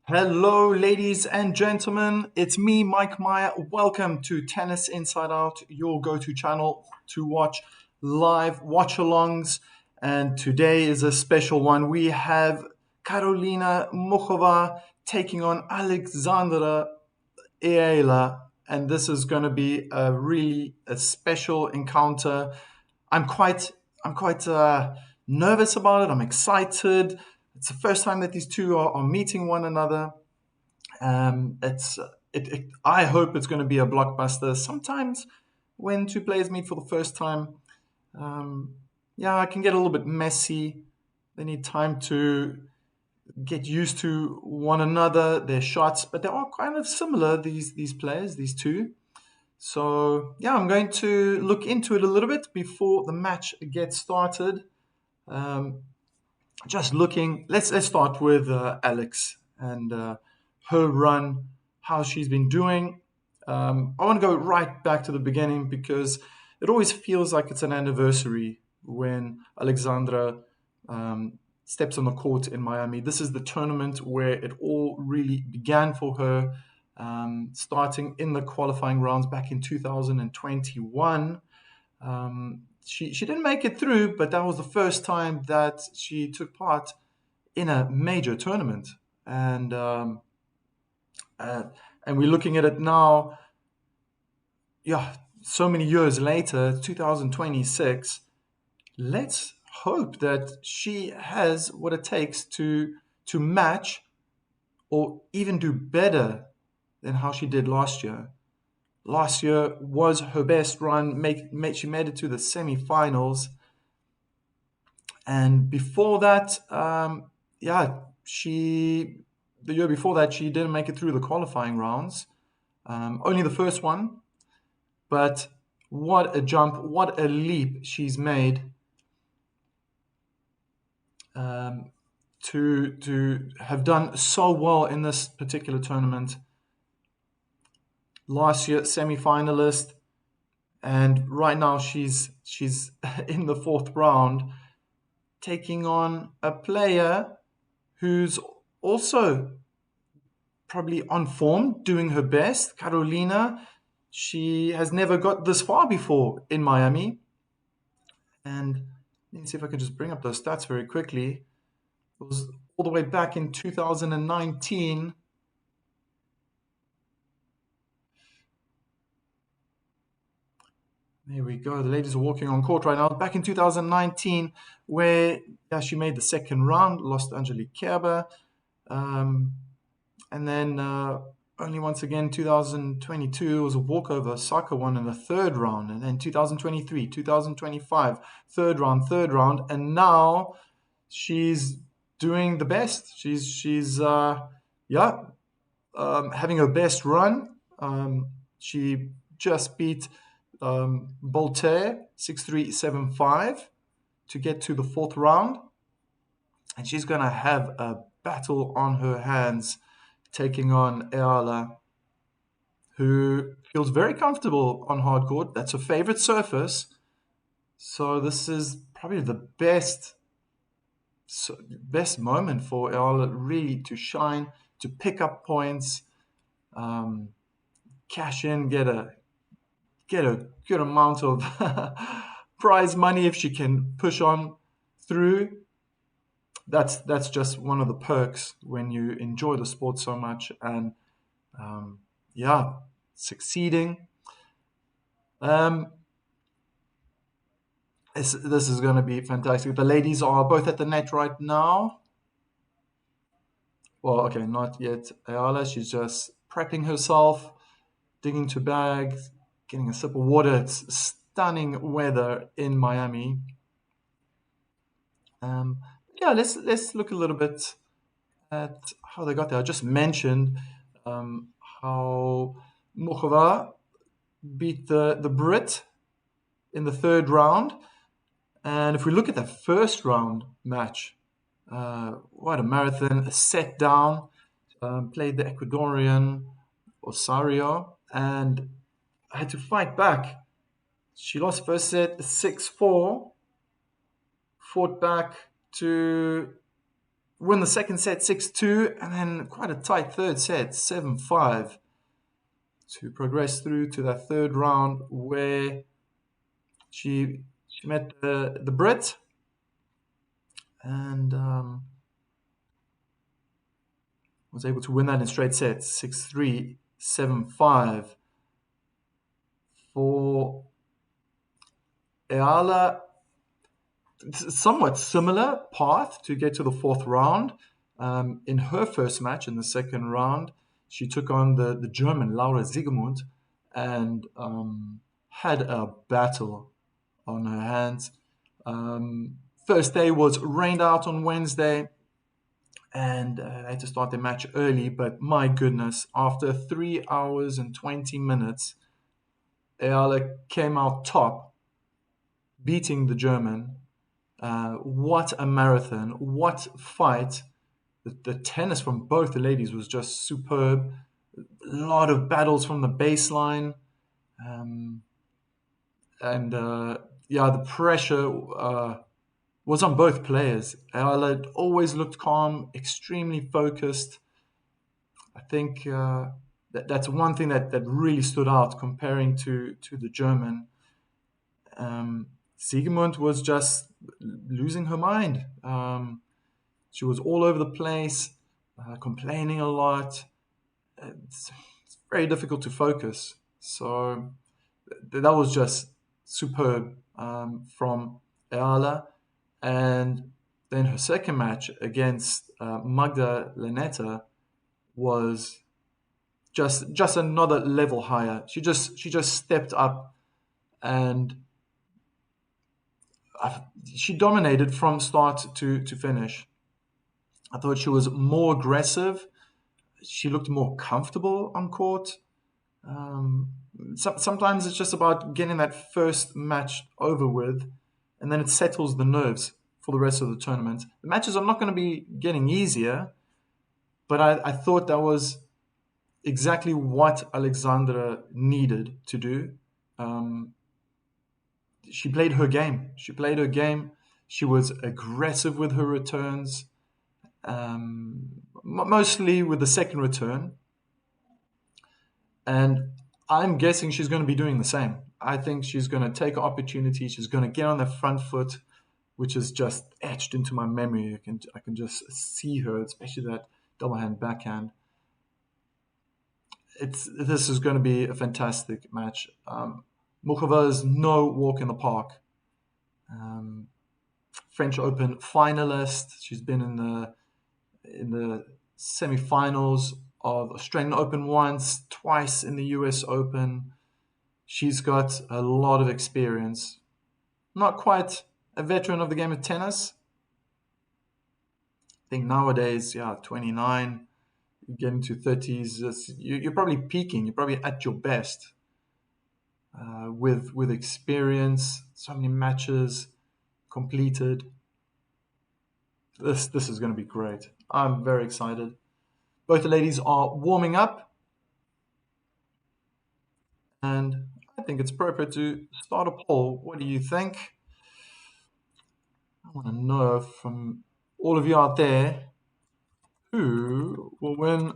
Hello, ladies and gentlemen. It's me, Mike Meyer. Welcome to Tennis Inside Out, your go to channel to watch live watch alongs. And today is a special one. We have Karolina Muchova taking on Alexandra Eala. And this is going to be a special encounter. I'm quite I'm quite nervous about it. I'm excited. It's the first time that these two are meeting one another. It's I hope it's going to be a blockbuster. Sometimes when two players meet for the first time, um, yeah, it can get a little bit messy. They need time to get used to one another, their shots, but they are kind of similar. These players, these two. So yeah, I'm going to look into it a little bit before the match gets started. Um, just looking. Let's start with Alex and her run, how she's been doing. I want to go right back to the beginning because it always feels like it's an anniversary when Alexandra steps on the court in Miami. This is the tournament where it all really began for her, starting in the qualifying rounds back in 2021. She didn't make it through, but that was the first time that she took part in a major tournament, and uh, and we're looking at it now. Yeah, so many years later, 2026. Let's hope that she has what it takes to match or even do better than how she did last year. Last year was her best run. She made it to the semifinals. And before that, yeah, she the year before that she didn't make it through the qualifying rounds, only the first one. But what a jump, what a leap she's made um, to have done so well in this particular tournament. Last year, semi-finalist, and right now she's in the fourth round, taking on a player who's also probably on form, doing her best. Carolina, she has never got this far before in Miami. And let me see if I can just bring up those stats very quickly. It was all the way back in 2019. There we go. The ladies are walking on court right now. Back in 2019, where yeah, she made the second round, lost Angelique Kerber. Um, And then only once again, 2022 was a walkover. Soccer won in the third round. And then 2023, 2025, third round. And now she's doing the best. Yeah, having her best run. She just beat Voltaire 6-3, 7-5 to get to the fourth round. And she's going to have a battle on her hands taking on Eala, who feels very comfortable on hard court. That's her favorite surface. So this is probably the best moment for Eala really to shine, to pick up points, um, cash in, get a good amount of prize money if she can push on through. That's just one of the perks when you enjoy the sport so much and yeah, succeeding. Um, this is going to be fantastic. The ladies are both at the net right now. Well, okay, not yet. Ayala, she's just prepping herself, digging to bags, getting a sip of water. It's stunning weather in Miami. Um, yeah, let's look a little bit at how they got there. I just mentioned how Muchova beat the Brit in the third round. And if we look at the first round match, what a marathon, a set down, played the Ecuadorian Osario and had to fight back. She lost first set 6-4, fought back to win the second set 6-2, and then quite a tight third set 7-5 to progress through to that third round where she met the Brit and was able to win that in straight sets 6-3, 7-5. For Eala, somewhat similar path to get to the fourth round. In her first match in the second round, she took on the German Laura Siegemund and had a battle on her hands. First day was rained out on Wednesday, and they had to start their match early. But my goodness, after 3 hours and 20 minutes, Eala came out top, beating the German. What a marathon! What fight! The tennis from both the ladies was just superb. A lot of battles from the baseline. And yeah, the pressure was on both players. Eala always looked calm, extremely focused. I think that's one thing that really stood out comparing to the German. Siegemund was just losing her mind. She was all over the place, complaining a lot. It's very difficult to focus. So that was just superb from Eala. And then her second match against Magda Leneta was just another level higher. She just stepped up, and she dominated from start to finish. I thought she was more aggressive. She looked more comfortable on court. Sometimes it's just about getting that first match over with, and then it settles the nerves for the rest of the tournament. The matches are not going to be getting easier, but I thought that was exactly what Alexandra needed to do. She played her game. She played her game. She was aggressive with her returns, mostly with the second return. And I'm guessing she's going to be doing the same. I think she's going to take an opportunity. She's going to get on the front foot, which is just etched into my memory. I can just see her, especially that double hand backhand. This is going to be a fantastic match. Muchova is no walk in the park. French Open finalist. She's been in the semi-finals of Australian Open once, twice in the US Open. She's got a lot of experience. Not quite a veteran of the game of tennis. I think nowadays, 29, you get into 30s, you're probably peaking. You're probably at your best with experience, so many matches completed. This is going to be great. I'm very excited. Both the ladies are warming up, and I think it's appropriate to start a poll. What do you think? I want to know from all of you out there who will win the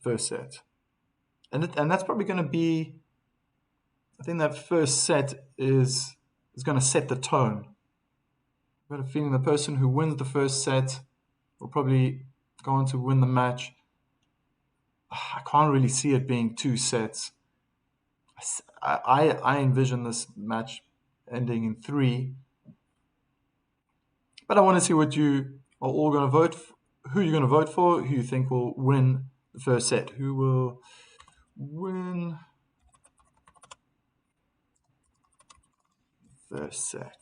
first set. And that's probably going to be, I think that first set is going to set the tone. I've got a feeling the person who wins the first set will probably go on to win the match. I can't really see it being 2 sets. I envision this match ending in 3. But I want to see what you are all going to vote for, who you're going to vote for, who you think will win the first set. Who will win the first set?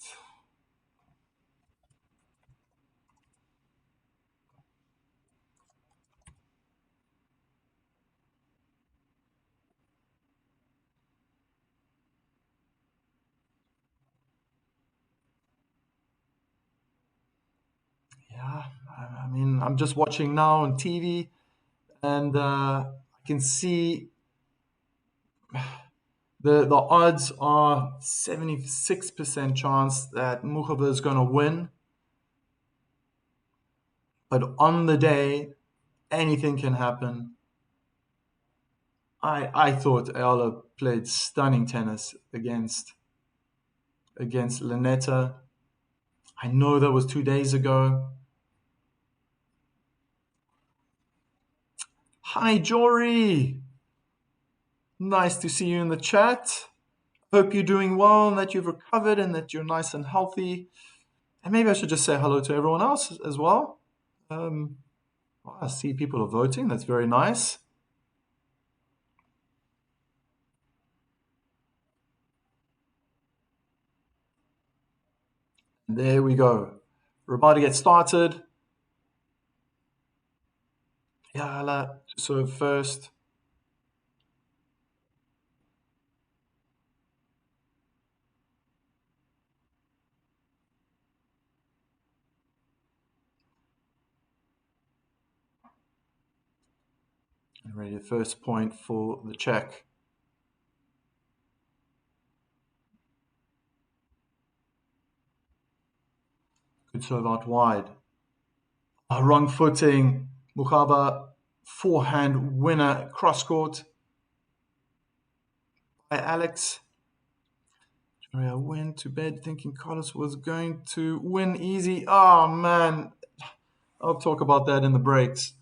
Yeah, I mean, I'm just watching now on TV, and I can see the odds are 76% chance that Muchova is going to win. But on the day, anything can happen. I thought Eala played stunning tennis against Lanetta. I know that was 2 days ago. Hi, Jory. Nice to see you in the chat. Hope you're doing well and that you've recovered and that you're nice and healthy. And maybe I should just say hello to everyone else as well. Well, I see people are voting. That's very nice. And there we go. We're about to get started. Eala to serve first. And ready, the first point for the Czech. Good serve out wide. Wrong footing. Muchova, forehand winner, cross court by Alex. I went to bed thinking Carlos was going to win easy. Oh man, I'll talk about that in the breaks.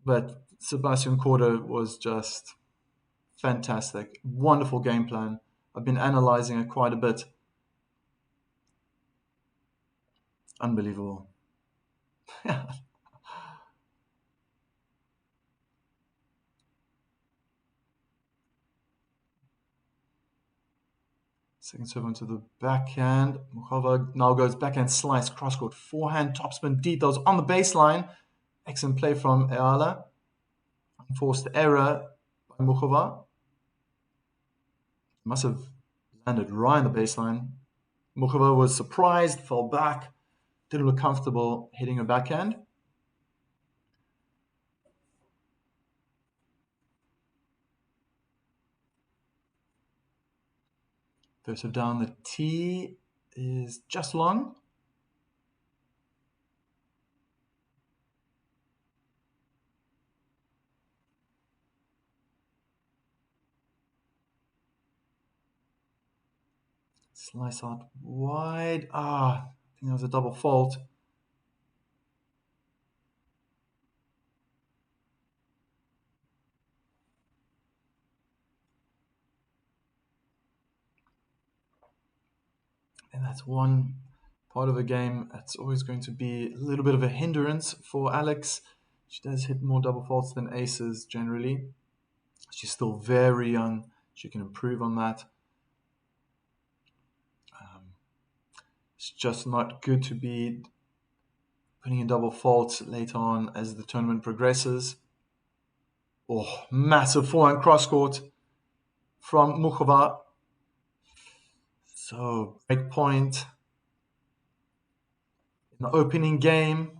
But Sebastian Korda was just fantastic. Wonderful game plan. I've been analyzing it quite a bit. Unbelievable. Second serve onto the backhand. Muchova now goes backhand slice, cross-court, forehand, topspin, details on the baseline. Excellent play from Eala. Unforced error by Muchova. Must have landed right in the baseline. Muchova was surprised, fell back, didn't look comfortable hitting a backhand. First serve down, the tee is just long. Slice out wide. I think that was a double fault. And that's one part of the game that's always going to be a little bit of a hindrance for Alex. She does hit more double faults than aces generally. She's still very young. She can improve on that. It's just not good to be putting in double faults later on as the tournament progresses. Oh, massive forehand cross court from Muchova. So, break point in the opening game.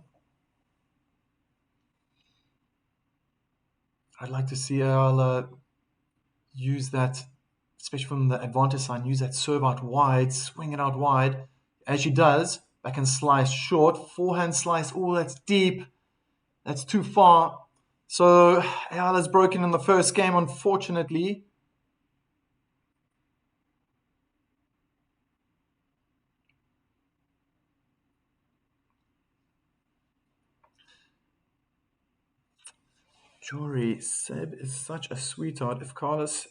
I'd like to see Eala use that, especially from the advantage side, use that serve out wide, swing it out wide. As she does, backhand slice short, forehand slice, oh, that's deep. That's too far. So Eala's broken in the first game, unfortunately. Jory, Seb is such a sweetheart. If Carlos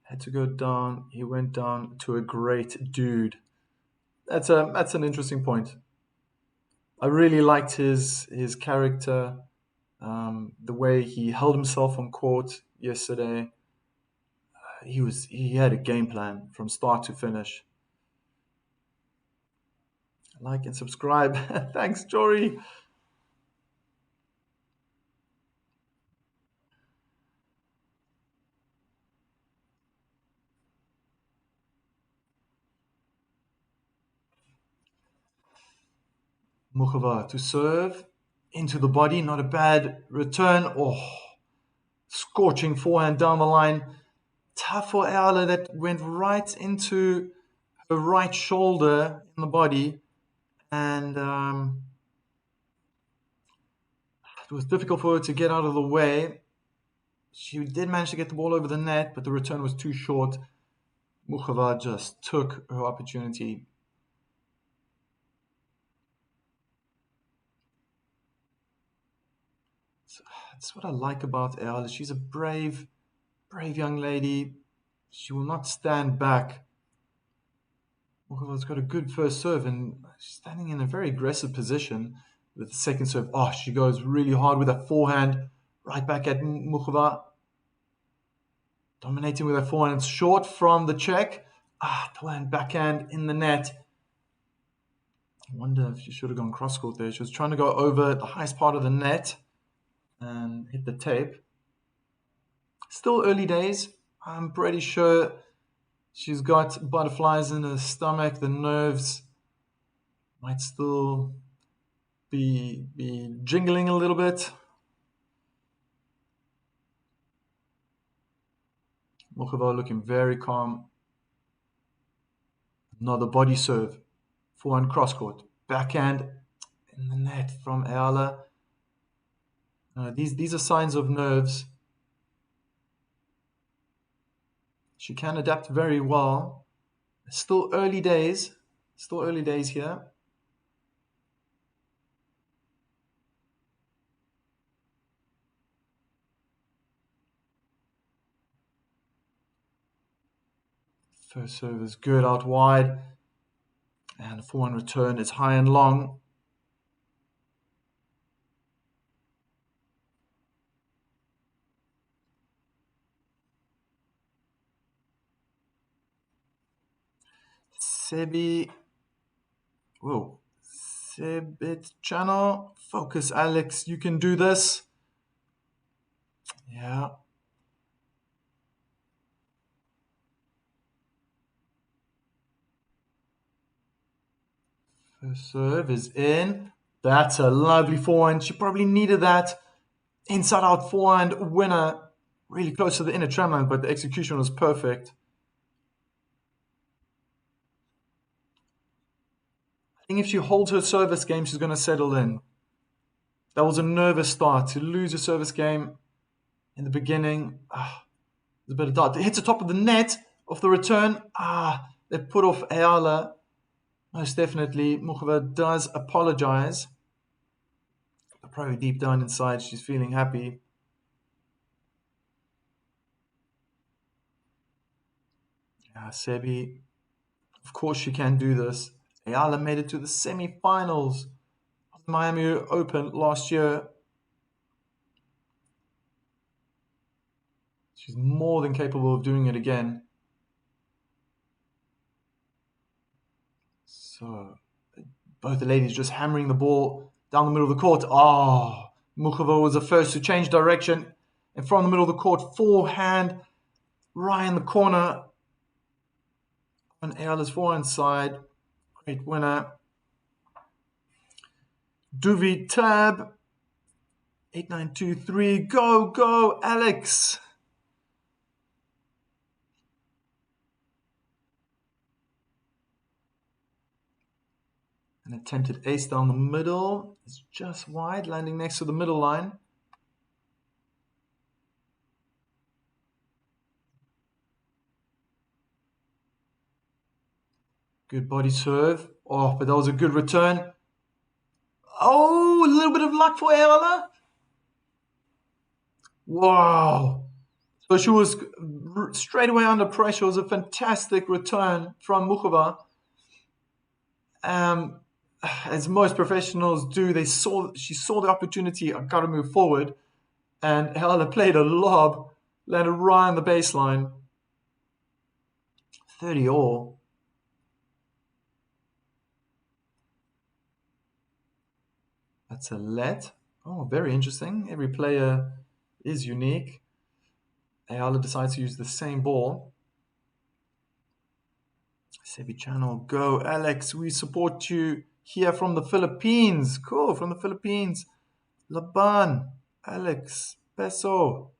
had to go down, he went down to a great dude. That's an interesting point. I really liked his character, the way he held himself on court yesterday. He had a game plan from start to finish. Like and subscribe. Thanks, Jory. Muchova to serve into the body, not a bad return. Oh, scorching forehand down the line. Tough for Eala, that went right into her right shoulder in the body, and It was difficult for her to get out of the way. She did manage to get the ball over the net, but the return was too short. Muchova just took her opportunity. So that's what I like about Eala. She's a brave young lady. She will not stand back. Muchova's got a good first serve and she's standing in a very aggressive position with the second serve. Oh, she goes really hard with that forehand right back at Muchova. Dominating with her forehand. It's short from the check. Forehand backhand in the net. I wonder if she should have gone cross court there. She was trying to go over the highest part of the net and hit the tape. Still early days. I'm pretty sure she's got butterflies in her stomach. The nerves might still be jingling a little bit. Muchova looking very calm. Another body serve. Forehand cross court. Backhand in the net from Eala. These are signs of nerves. She can adapt very well. Still early days. Still early days here. First serve is good out wide. And the forehand return is high and long. Sebit channel. Focus, Alex. You can do this. Yeah. First serve is in. That's a lovely forehand. She probably needed that. Inside out forehand winner. Really close to the inner tramline, but the execution was perfect. I think if she holds her service game, she's going to settle in. That was a nervous start. To lose a service game in the beginning. There's a bit of dart. It hits the top of the net of the return. They put off Eala. Most definitely. Muchova does apologize. But probably deep down inside, she's feeling happy. Sebi. Of course she can do this. Eala made it to the semi-finals of the Miami Open last year. She's more than capable of doing it again. So, both the ladies just hammering the ball down the middle of the court. Muchova was the first to change direction. And from the middle of the court, forehand, right in the corner. On Eala's forehand side. Great winner. Duvi Tab. 8923. Go, Alex. An attempted ace down the middle. It's just wide, landing next to the middle line. Good body serve. But that was a good return. A little bit of luck for Eala. Wow. So she was straight away under pressure. It was a fantastic return from Muchova. As most professionals do, she saw the opportunity. I've got to move forward. And Eala played a lob, landed right on the baseline. 30 all. That's a let. Very interesting. Every player is unique. Eala decides to use the same ball. Sebi channel, go. Alex, we support you here from the Philippines. Cool, from the Philippines. Laban, Alex, Peso.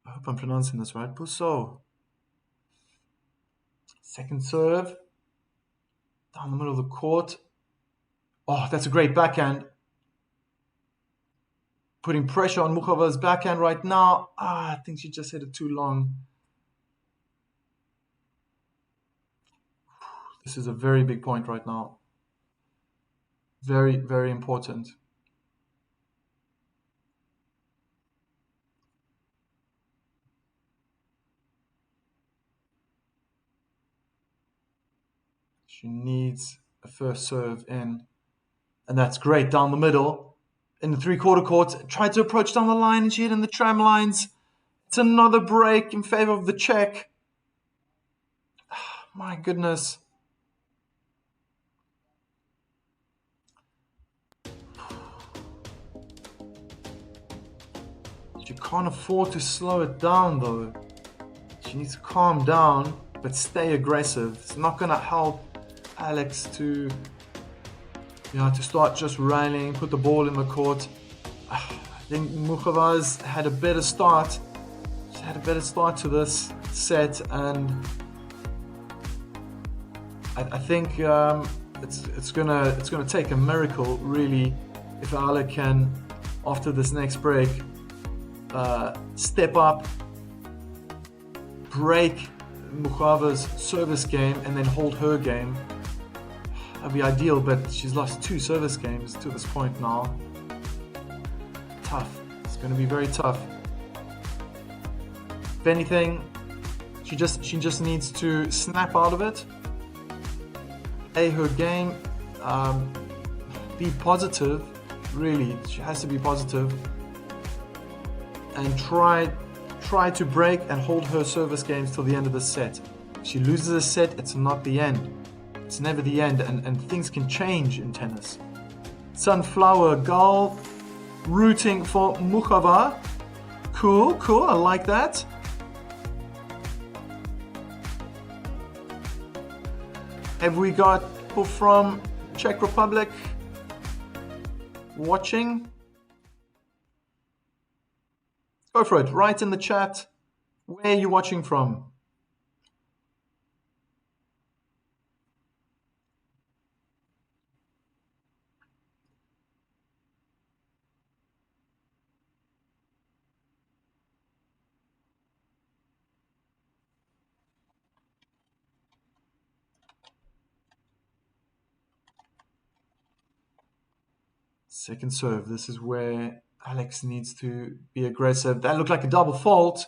I hope I'm pronouncing this right. Puso. Second serve. Down the middle of the court. Oh, that's a great backhand. Putting pressure on Muchova's backhand right now. I think she just hit it too long. This is a very big point right now. Very, very important. She needs a first serve in. And that's great down the middle. In the three-quarter court, tried to approach down the line and she hit in the tram lines. It's another break in favor of the Czech. My goodness. She can't afford to slow it down though. She needs to calm down, but stay aggressive. It's not going to help Alex to, to start just rallying, put the ball in the court. I think Muchova's had a better start. She's had a better start to this set, and I think it's gonna take a miracle really if Eala can, after this next break, step up, break Muchova's service game, and then hold her game. That'd be ideal, but she's lost 2 service games to this point now. Tough. It's going to be very tough. If anything, she just needs to snap out of it. Play her game. Be positive. Really, she has to be positive. And try to break and hold her service games till the end of the set. If she loses a set, it's not the end. It's never the end, and things can change in tennis. Sunflower Girl rooting for Muchova. Cool, I like that. Have we got people from Czech Republic watching? Go for it, write in the chat. Where are you watching from? Second serve. This is where Alex needs to be aggressive. That looked like a double fault.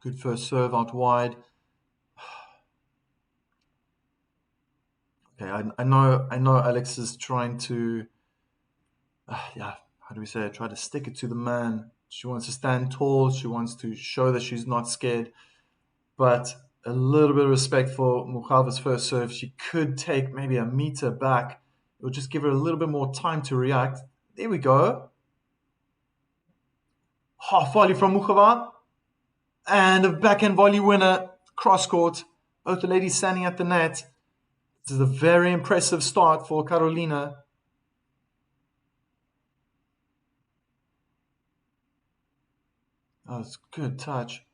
Good first serve out wide. Okay, I know Alex is trying to, how do we say it? Try to stick it to the man. She wants to stand tall. She wants to show that she's not scared. But a little bit of respect for Muchova's first serve. She could take maybe a meter back. It will just give her a little bit more time to react. There we go. Half volley from Muchova. And a backhand volley winner, cross court. Both the ladies standing at the net. This is a very impressive start for Carolina. Oh, it's a good touch.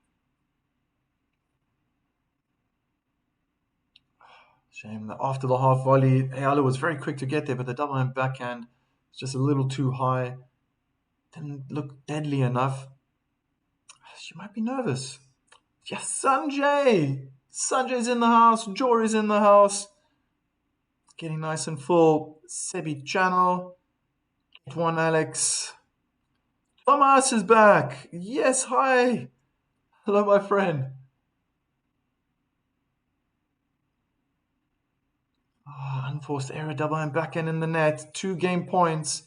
Shame that after the half volley, Eala was very quick to get there, but the double hand backhand was just a little too high. Didn't look deadly enough. She might be nervous. Yes, Sanjay! Sanjay's in the house. Jory's in the house. Getting nice and full. Sebi channel. Get one, Alex. Thomas is back. Yes, hi. Hello, my friend. Unforced error, double hand backhand in the net. 2 game points.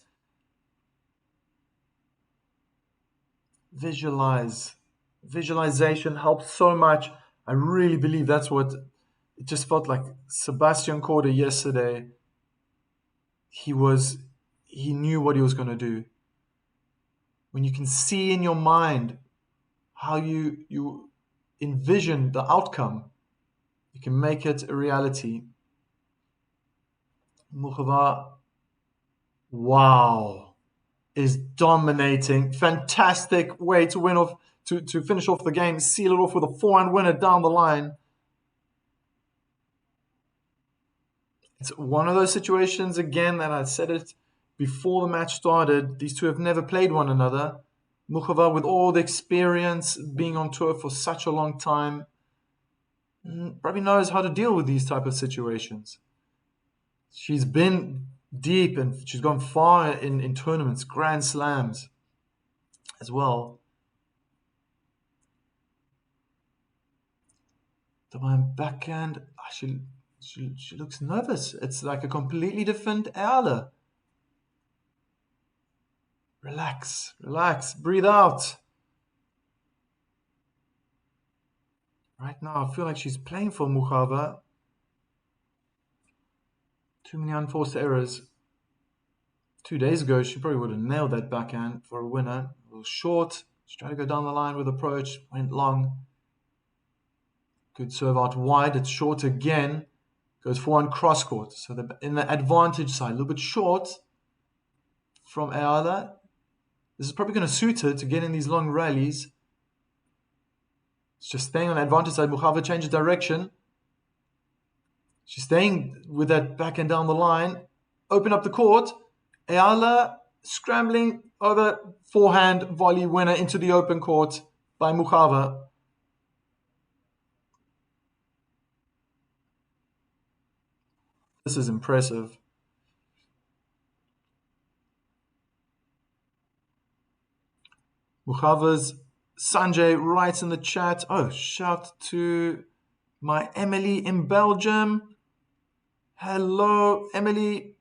Visualization helps so much. I really believe that's what it just felt like. Sebastian Korda yesterday, he knew what he was going to do. When you can see in your mind how you envision the outcome, you can make it a reality. Muchova, wow, is dominating. Fantastic way to win off, to finish off the game, seal it off with a forehand winner down the line. It's one of those situations, again, that I said it before the match started. These two have never played one another. Muchova, with all the experience, being on tour for such a long time, probably knows how to deal with these type of situations. She's been deep and she's gone far in tournaments, Grand Slams as well. The one backhand, she looks nervous. It's like a completely different Eala. Relax, relax, breathe out. Right now, I feel like she's playing for Muchova. Too many unforced errors. 2 days ago, she probably would have nailed that backhand for a winner. A little short. She tried to go down the line with approach, went long. Good serve out wide. It's short again. Goes forehand cross court. So in the advantage side, a little bit short from Eala. This is probably going to suit her to get in these long rallies. It's just staying on the advantage side. Muchova changes direction. She's staying with that backhand down the line. Open up the court. Eala scrambling over forehand volley winner into the open court by Muchova. This is impressive. Muchova's Sanjay writes in the chat, oh, shout to my Emily in Belgium. Hello, Emily.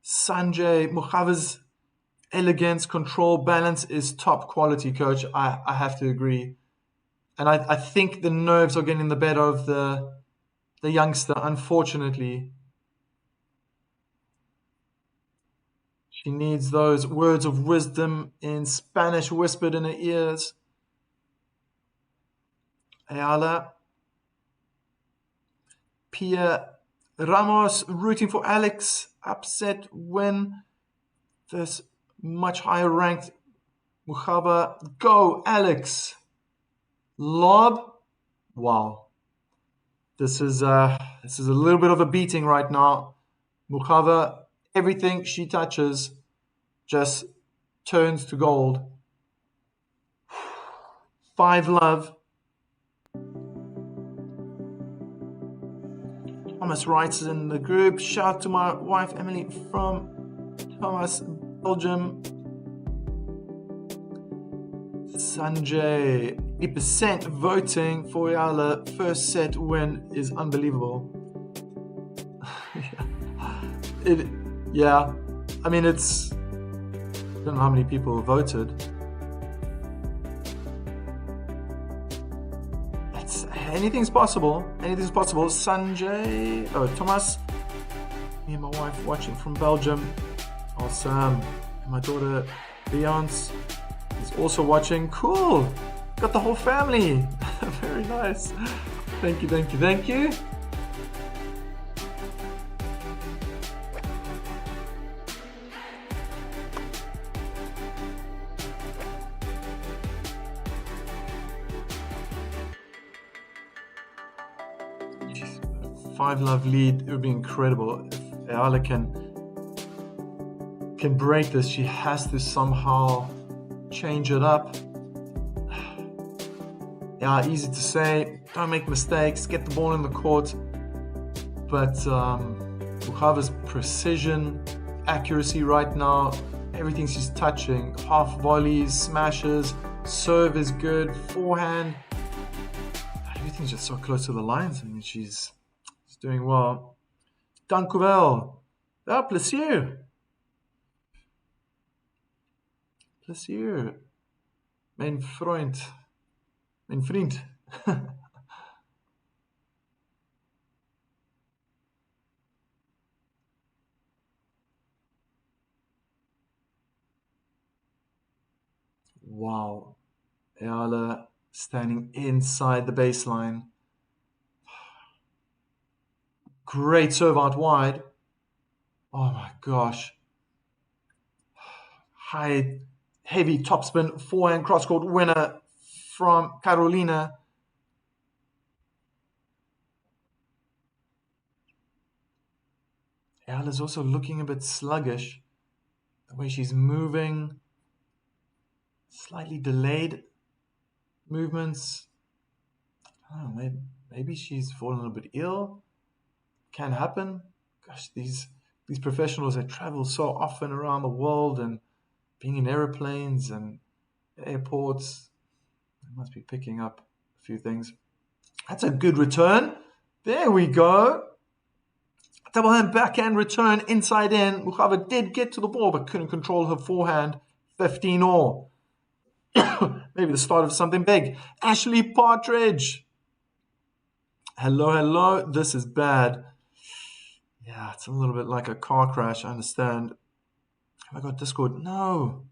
Sanjay, Muchova's elegance, control, balance is top quality, coach. I have to agree. And I think the nerves are getting the better of the youngster, unfortunately. She needs those words of wisdom in Spanish whispered in her ears. Eala. Pia Ramos rooting for Alex. Upset when this much higher ranked Muchova. Go, Alex. Lob. Wow. This is a little bit of a beating right now. Muchova, everything she touches just turns to gold. 5-love. Thomas writes in the group, shout to my wife Emily from Thomas, Belgium. Sanjay, 80% voting for Eala. First set win is unbelievable. Yeah. I mean, I don't know how many people voted. Anything's possible. Anything's possible. Sanjay, Thomas, me and my wife watching from Belgium. Awesome. And my daughter Beyonce is also watching. Cool. Got the whole family. Very nice. Thank you, thank you, thank you. Jeez, 5-love lead. It would be incredible if Eala can break this. She has to somehow change it up. Yeah, easy to say. Don't make mistakes. Get the ball in the court. But Muchova's precision, accuracy right now, everything she's touching, half volleys, smashes, serve is good, forehand. Everything's just so close to the lines. I mean, she's doing well. Dank u wel. Ja, plezier. Plezier. Mijn vriend. Mijn vriend. Wow. Eala standing inside the baseline. Great serve out wide. Oh my gosh. High, heavy topspin, forehand cross-court winner from Carolina. Eala's also looking a bit sluggish. The way she's moving, slightly delayed movements. Oh, maybe she's fallen a bit ill. Can happen. Gosh, these professionals that travel so often around the world and being in airplanes and airports, they must be picking up a few things. That's a good return. There we go. Double hand backhand return inside in. Muchova did get to the ball but couldn't control her forehand. 15-all. Maybe the start of something big. Ashley Partridge. Hello, hello. This is bad. Yeah, it's a little bit like a car crash, I understand. Have I got Discord? No.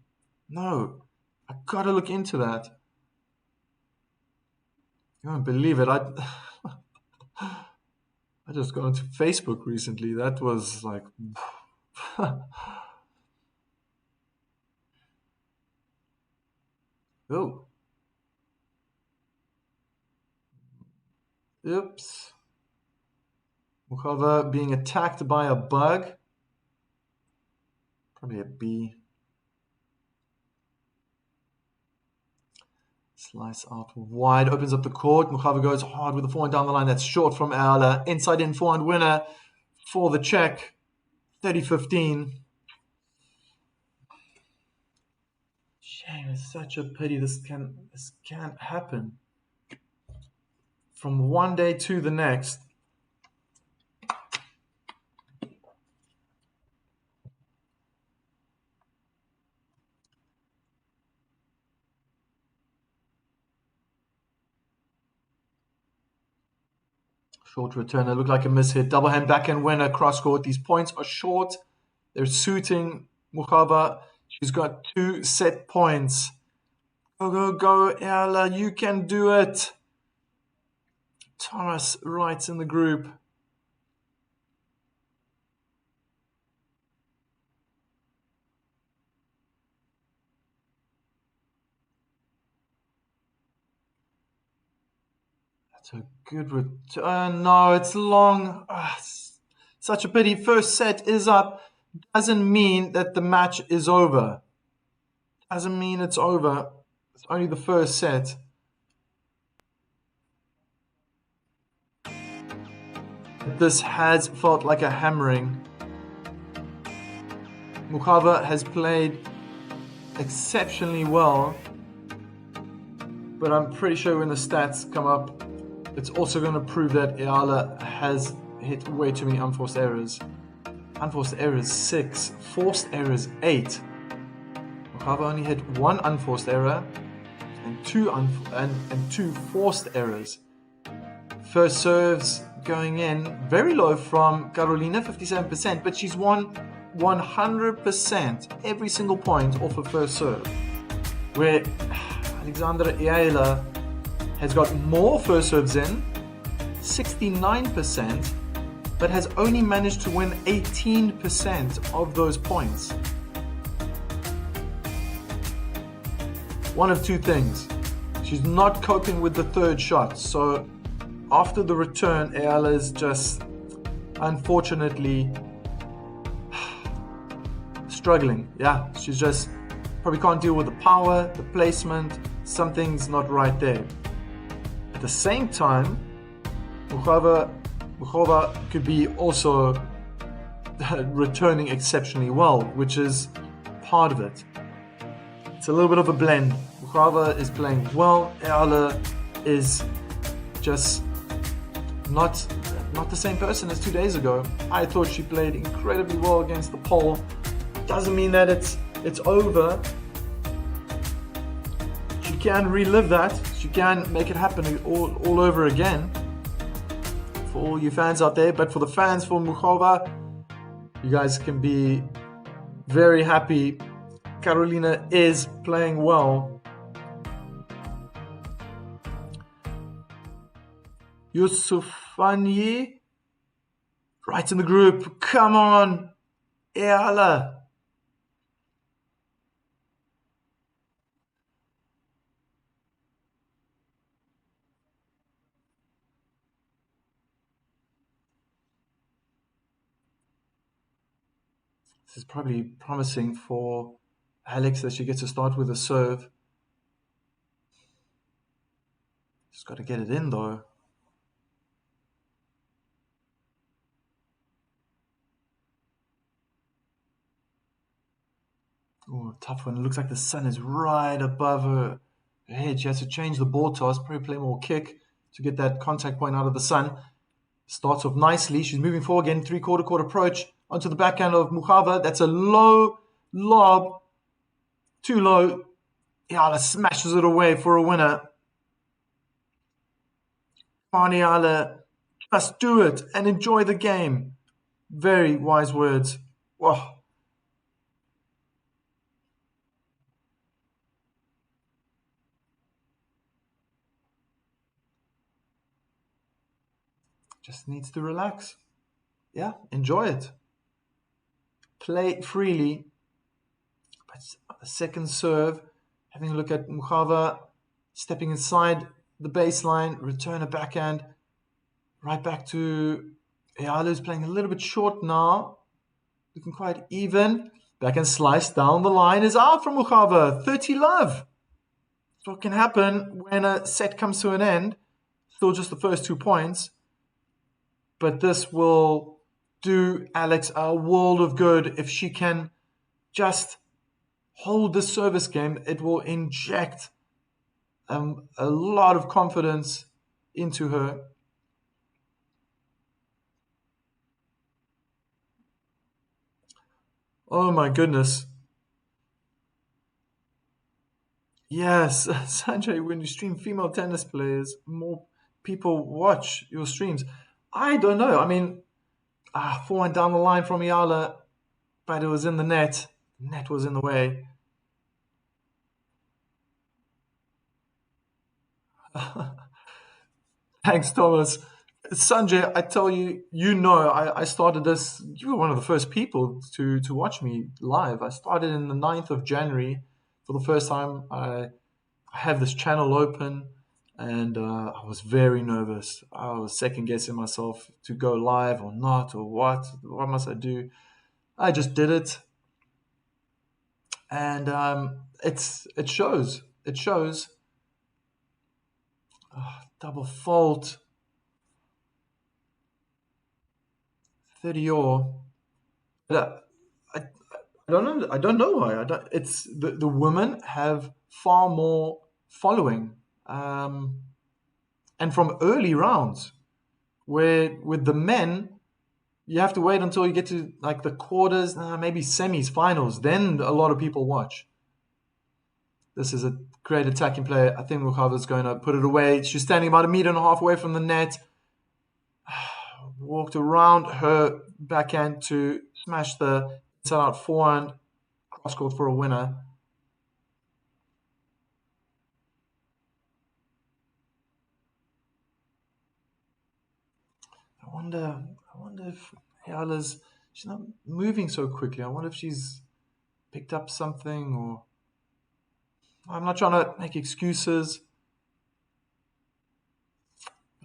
I gotta look into that. You won't believe it. I just got onto Facebook recently. That was like... Oh. Oops. Muchova being attacked by a bug. Probably a B. Slice out wide, opens up the court. Muchova goes hard with the forehand down the line. That's short from Eala. Inside in forehand winner for the Czech. 30-15. Shame, it's such a pity. This can't happen. From one day to the next. Short return. It looked like a miss hit. Double hand backhand winner cross court. These points are short. They're suiting Muchova. She's got 2 set points. Go, Eala. You can do it. Thomas writes in the group. That's a good return. No, it's long. Such a pity. First set is up. Doesn't mean that the match is over. Doesn't mean it's over. It's only the first set. This has felt like a hammering. Muchova has played exceptionally well, but I'm pretty sure when the stats come up, it's also going to prove that Eala has hit way too many unforced errors. Unforced errors 6, forced errors 8. Muchova only hit 1 unforced error and 2 forced errors. First serves going in very low from Carolina, 57%, but she's won 100% every single point off her first serve. Where Alexandra Eala has got more first serves in, 69%, but has only managed to win 18% of those points. One of two things. She's not coping with the third shot, so after the return, Eala is just, unfortunately, struggling. Yeah, she's just probably can't deal with the power, the placement, something's not right there. At the same time, Muchova could be also returning exceptionally well, which is part of it. It's a little bit of a blend. Muchova is playing well, Eala is just not the same person as 2 days ago. I thought she played incredibly well against the Pole. Doesn't mean that it's over. She can relive that. She can make it happen all over again. For all you fans out there, but for the fans, for Muchova, you guys can be very happy. Carolina is playing well. Yusufani, right in the group. Come on, Eala. This is probably promising for Alex that she gets to start with a serve. She's got to get it in though. Oh, tough one. It looks like the sun is right above her head. She has to change the ball toss, probably play more kick to get that contact point out of the sun. Starts off nicely. She's moving forward again, three-quarter court approach onto the backhand of Muchova. That's a low lob, too low. Eala smashes it away for a winner. Come on, Eala, just do it and enjoy the game. Very wise words. Whoa. Just needs to relax. Yeah, enjoy it. Play freely. But a second serve, having a look at Muchova, stepping inside the baseline, return a backhand, right back to Eala, who's playing a little bit short now, looking quite even. Backhand slice down the line is out from Muchova. 30 love. That's what can happen when a set comes to an end. Still just the first 2 points. But this will do Alex a world of good if she can just hold the service game. It will inject a lot of confidence into her. Oh my goodness. Yes, Sanjay, when you stream female tennis players, more people watch your streams. I don't know. I mean, forehand down the line from Eala, but it was in the net. Net was in the way. Thanks, Thomas. Sanjay, I tell you, I started this. You were one of the first people to watch me live. I started in the 9th of January for the first time. I have this channel open, and I was very nervous. I was second guessing myself to go live or not, or what. What must I do? I just did it, and it shows. It shows. Double fault, 30 or. I, I don't know. I don't know why. I don't. It's the women have far more following, um, and from early rounds. Where with the men, you have to wait until you get to like the quarters, maybe semis, finals. Then a lot of people watch. This is a great attacking player. I think Mukhava's going to put it away. She's standing about a meter and a half away from the net. Walked around her backhand to smash the inside out forehand. Cross court for a winner. I wonder if Eala's she's not moving so quickly. I wonder if she's picked up something or I'm not trying to make excuses.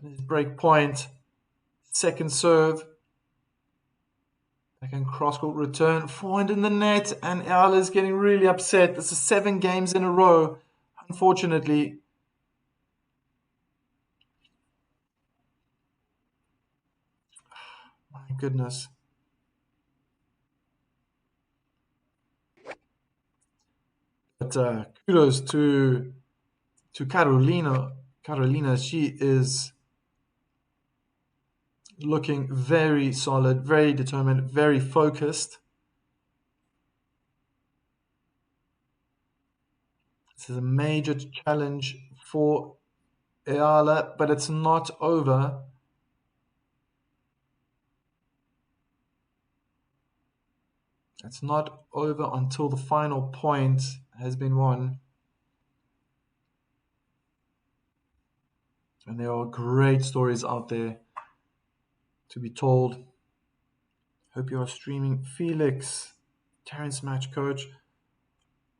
Break point. Second serve. Backhand cross court return. Forehand in the net. And Eala is getting really upset. This is 7 games in a row. Unfortunately. My goodness. But kudos to Carolina. Carolina, she is looking very solid, very determined, very focused. This is a major challenge for Eala, but it's not over. It's not over until the final point has been won. And there are great stories out there to be told. Hope you are streaming. Felix, Terrence match coach.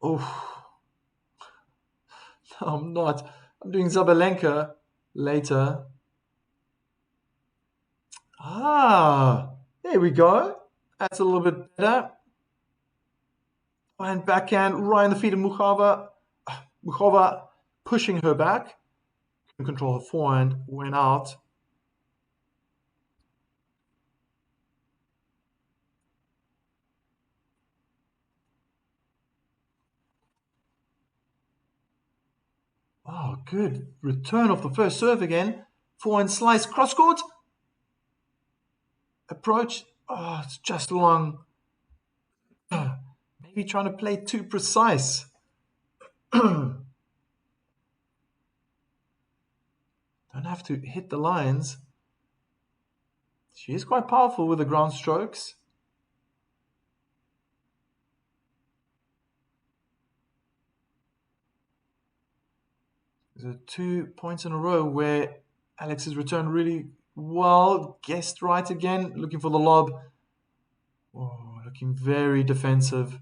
Oh, no, I'm not. I'm doing Zabalenka later. There we go. That's a little bit better. And backhand right in the feet of Muchova. Muchova pushing her back. Couldn't control her forehand. Went out. Oh, good. Return of the first serve again. Forehand slice. Cross court. Approach. Oh, it's just long. Maybe trying to play too precise. Don't have to hit the lines. She is quite powerful with the ground strokes. There's 2 points in a row where Alex has returned really well. Guessed right again. Looking for the lob. Oh, looking very defensive.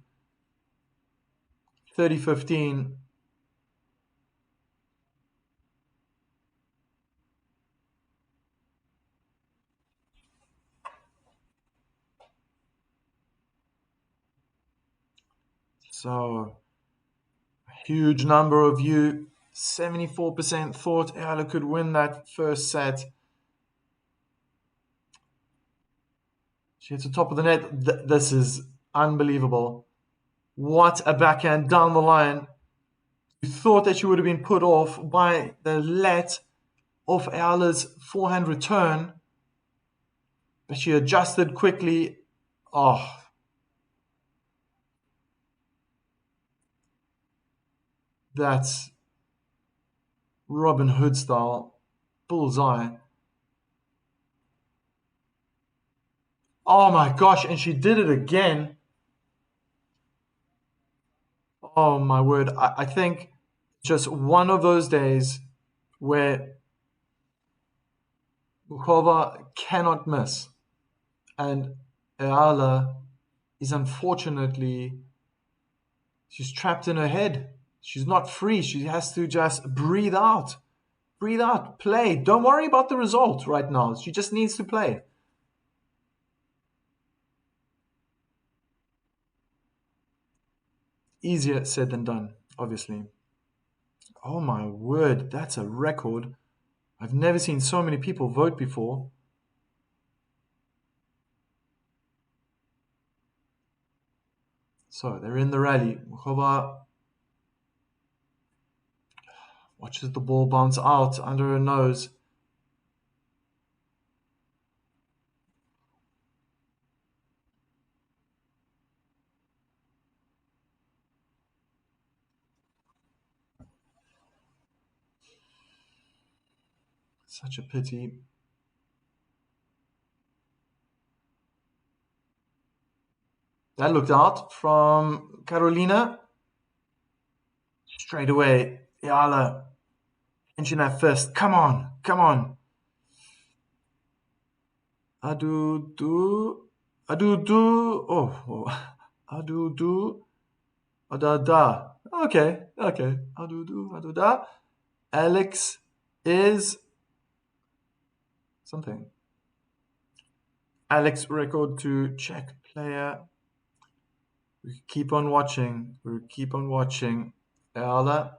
30-15. So, a huge number of you, 74% thought Eala could win that first set. She hits the top of the net. This is unbelievable. What a backhand down the line. You thought that she would have been put off by the let of Eala's forehand return, but she adjusted quickly. Oh, that's Robin Hood style. Bullseye. Oh my gosh, and she did it again. Oh my word. I think just one of those days where Muchova cannot miss. And Eala is unfortunately, she's trapped in her head. She's not free. She has to just breathe out. Breathe out. Play. Don't worry about the result right now. She just needs to play. Easier said than done, obviously. Oh my word, that's a record. I've never seen so many people vote before. So they're in the rally. Muchova watches the ball bounce out under her nose. Such a pity. That looked out from Carolina. Straight away, Eala, pinching that fist. Come on, come on. Adu do. Oh. Adu do. Adada. Okay. Adu do. Adu da. Alex is something. Alex record to check player. We keep on watching. Eala.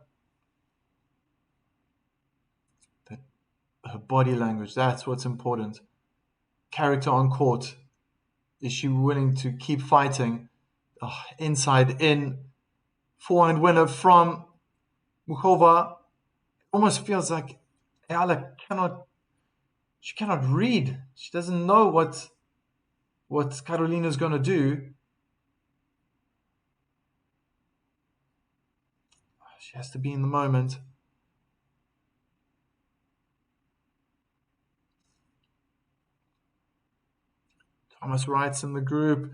Her body language, that's what's important. Character on court. Is she willing to keep fighting? Oh, inside in. Forehand winner from Muchova. Almost feels like Eala cannot read. She doesn't know what Carolina's going to do. She has to be in the moment. Thomas writes in the group.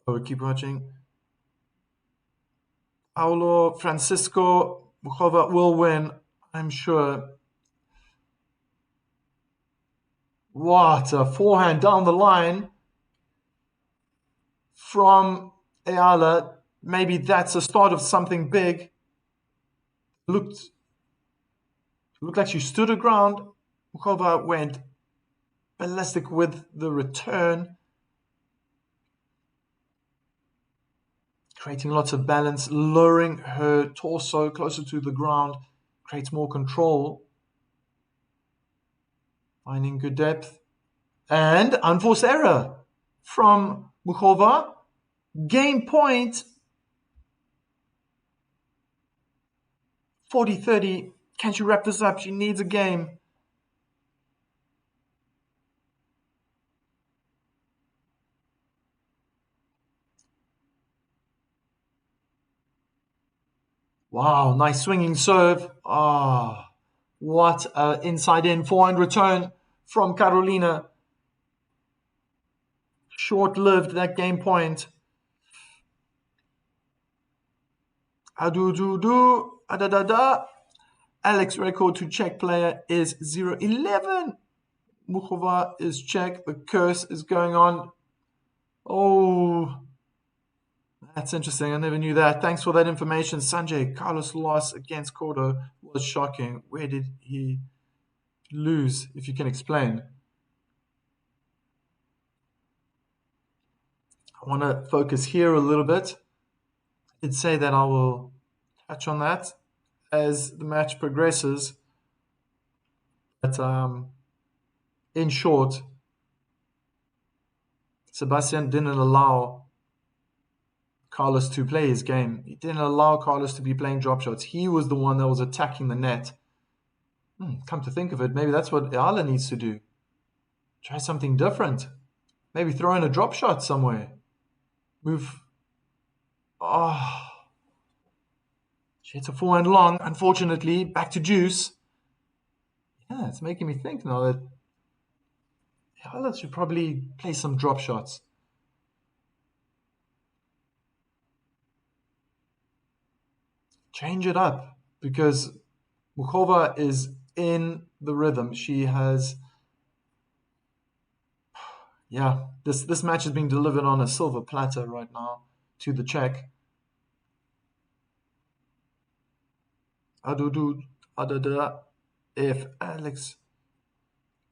Oh, we keep watching. Paulo Francisco Muchova will win, I'm sure. What a forehand down the line from Eala. Maybe that's the start of something big. Looked like she stood her ground. Muchova went ballistic with the return, creating lots of balance, lowering her torso closer to the ground, creates more control, finding good depth. And unforced error from Muchova. Game point. 40-30. Can she wrap this up? She needs a game. Wow, nice swinging serve. Ah, what an inside in forehand return from Carolina. Short-lived, that game point. Adu-du-du, da-da-da. Alex record to Czech player is 0-11. Muchova is Czech. The curse is going on. Oh, that's interesting. I never knew that. Thanks for that information, Sanjay. Carlos' loss against Cordo was shocking. Where did he lose, if you can explain? I want to focus here a little bit. I did say that I will touch on that as the match progresses. But in short, Sebastian didn't allow Carlos to play his game. He didn't allow Carlos to be playing drop shots. He was the one that was attacking the net. Come to think of it, maybe that's what Eala needs to do. Try something different. Maybe throw in a drop shot somewhere. Move. Oh. She hits a forehand long, unfortunately. Back to deuce. Yeah, it's making me think now that Eala should probably play some drop shots. Change it up, because Muchova is in the rhythm. She has, this match is being delivered on a silver platter right now to the Czech. Adudu, adada, if Alex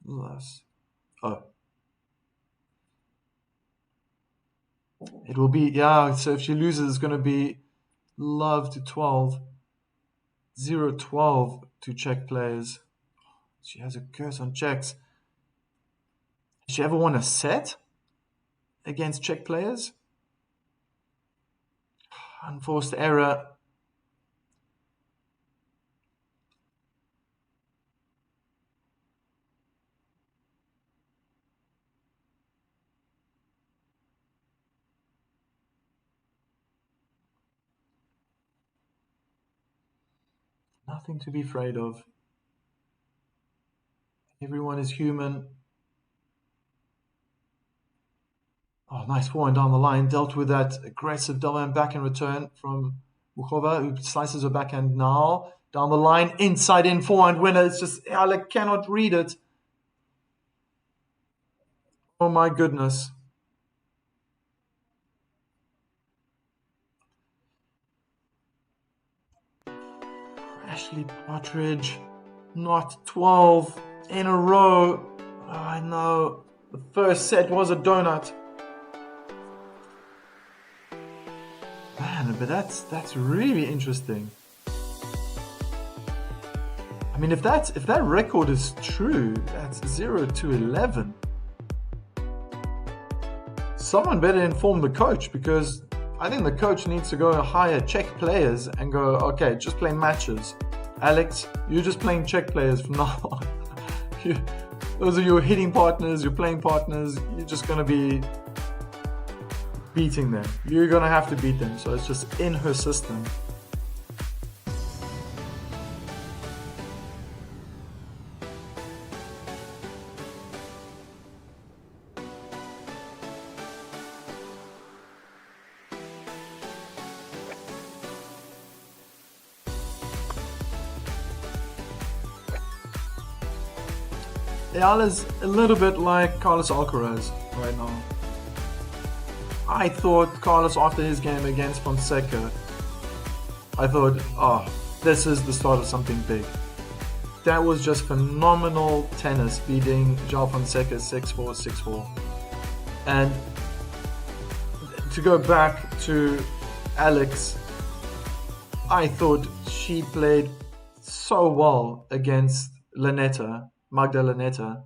loves, it will be, so if she loses, it's going to be love to 12. 0-12 to Czech players. She has a curse on Czechs. Has she ever won a set against Czech players? Unforced error. Nothing to be afraid of. Everyone is human. Oh, nice forehand down the line. Dealt with that aggressive double-hand backhand return from Muchova, who slices her backhand now. Down the line, inside in forehand winner. It's just, Eala cannot read it. Oh my goodness. Ashley Partridge, not 12 in a row. Oh, I know. The first set was a donut. Man, but that's really interesting. I mean, if that record is true, that's 0-11. Someone better inform the coach, because I think the coach needs to go hire Czech players and go, okay, just play matches. Alex, you're just playing Czech players from now on. Those are your hitting partners, your playing partners. You're just going to be beating them. You're going to have to beat them. So it's just in her system. Eala's a little bit like Carlos Alcaraz right now. I thought Carlos, after his game against Fonseca, I thought, oh, this is the start of something big. That was just phenomenal tennis, beating João Fonseca 6-4, 6-4. And to go back to Alex, I thought she played so well against Magda Laneta.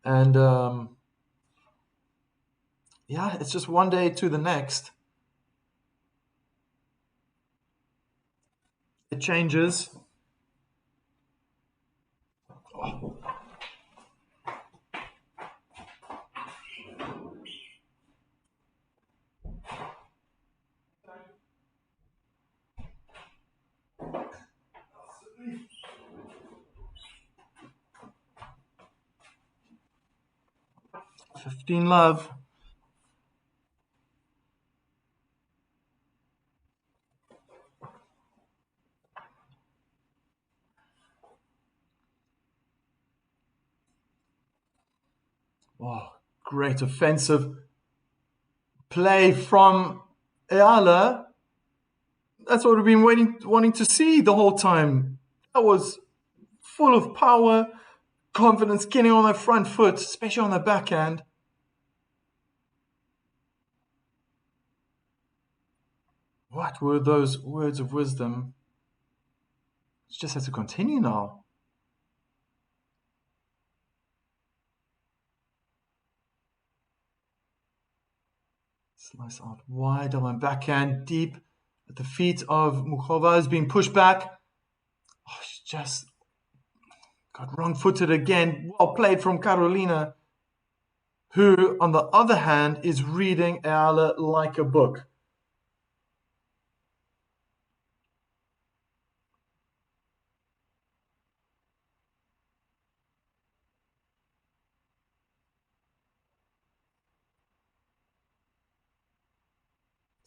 And yeah, it's just one day to the next. It changes. Oh. Love. Oh, great offensive play from Eala. That's what we've been wanting to see the whole time. That was full of power, confidence, getting on their front foot, especially on the backhand. What were those words of wisdom? It just has to continue now. Slice out wide on my backhand, deep at the feet of Muchova, is being pushed back. Oh, she just got wrong-footed again. Well played from Carolina, who, on the other hand, is reading Eala like a book.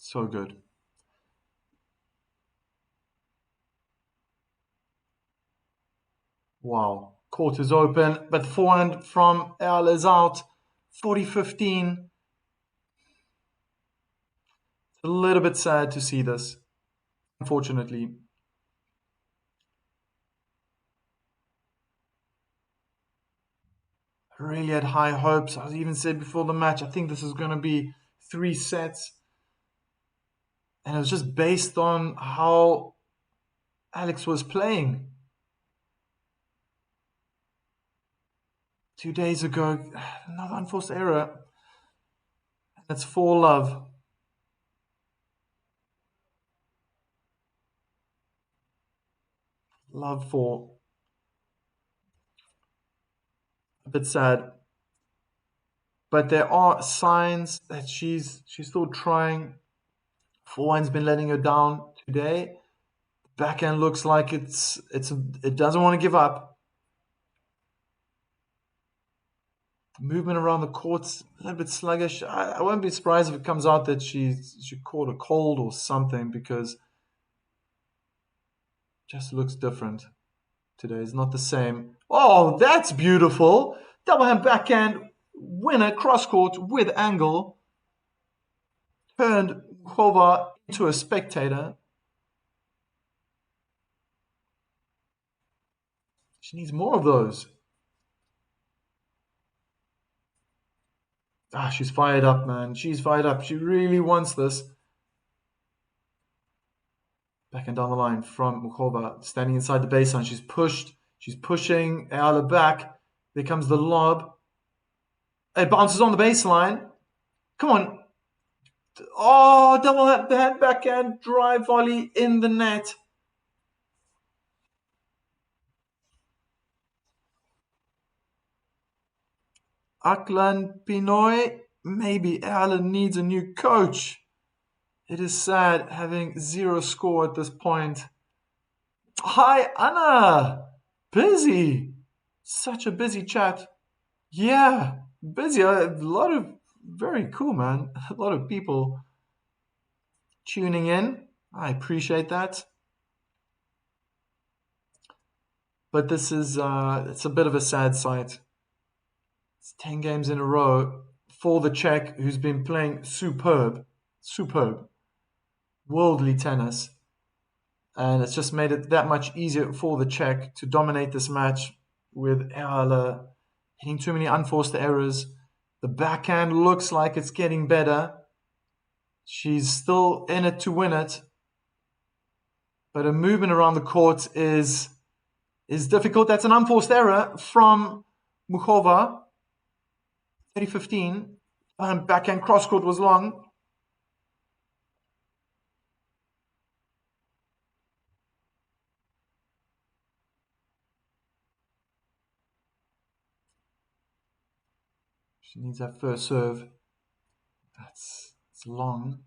So good. Wow. Court is open, but forehand from Eala is out. 40-15. It's a little bit sad to see this, unfortunately. I really had high hopes. I even said before the match, I think this is going to be 3 sets. And it was just based on how Alex was playing. 2 days ago, another unforced error. That's 4 love. Love 4. A bit sad. But there are signs that she's still trying. Forehand's been letting her down today. Backhand looks like it doesn't want to give up. Movement around the court's a little bit sluggish. I won't be surprised if it comes out that she caught a cold or something, because it just looks different today. It's not the same. Oh, that's beautiful. Double hand backhand winner, cross court with angle. Turned Muchova into a spectator. She needs more of those. She's fired up, man. She's fired up. She really wants this. Backhand down the line from Muchova, standing inside the baseline. She's pushed. She's pushing Eala back. There comes the lob. It bounces on the baseline. Come on. Oh, double hand backhand drive volley in the net. Aklan Pinoy, maybe Eala needs a new coach. It is sad having 0 score at this point. Hi, Anna. Busy. Such a busy chat. Yeah, busy. A lot of very cool, man. A lot of people tuning in. I appreciate that. but this is it's a bit of a sad sight. It's 10 games in a row for the Czech, who's been playing superb, worldly tennis. And it's just made it that much easier for the Czech to dominate this match with Eala hitting too many unforced errors. The backhand looks like it's getting better. She's still in it to win it. But her movement around the court is difficult. That's an unforced error from Muchova. 30-15. Backhand cross court was long. She needs that first serve. It's long.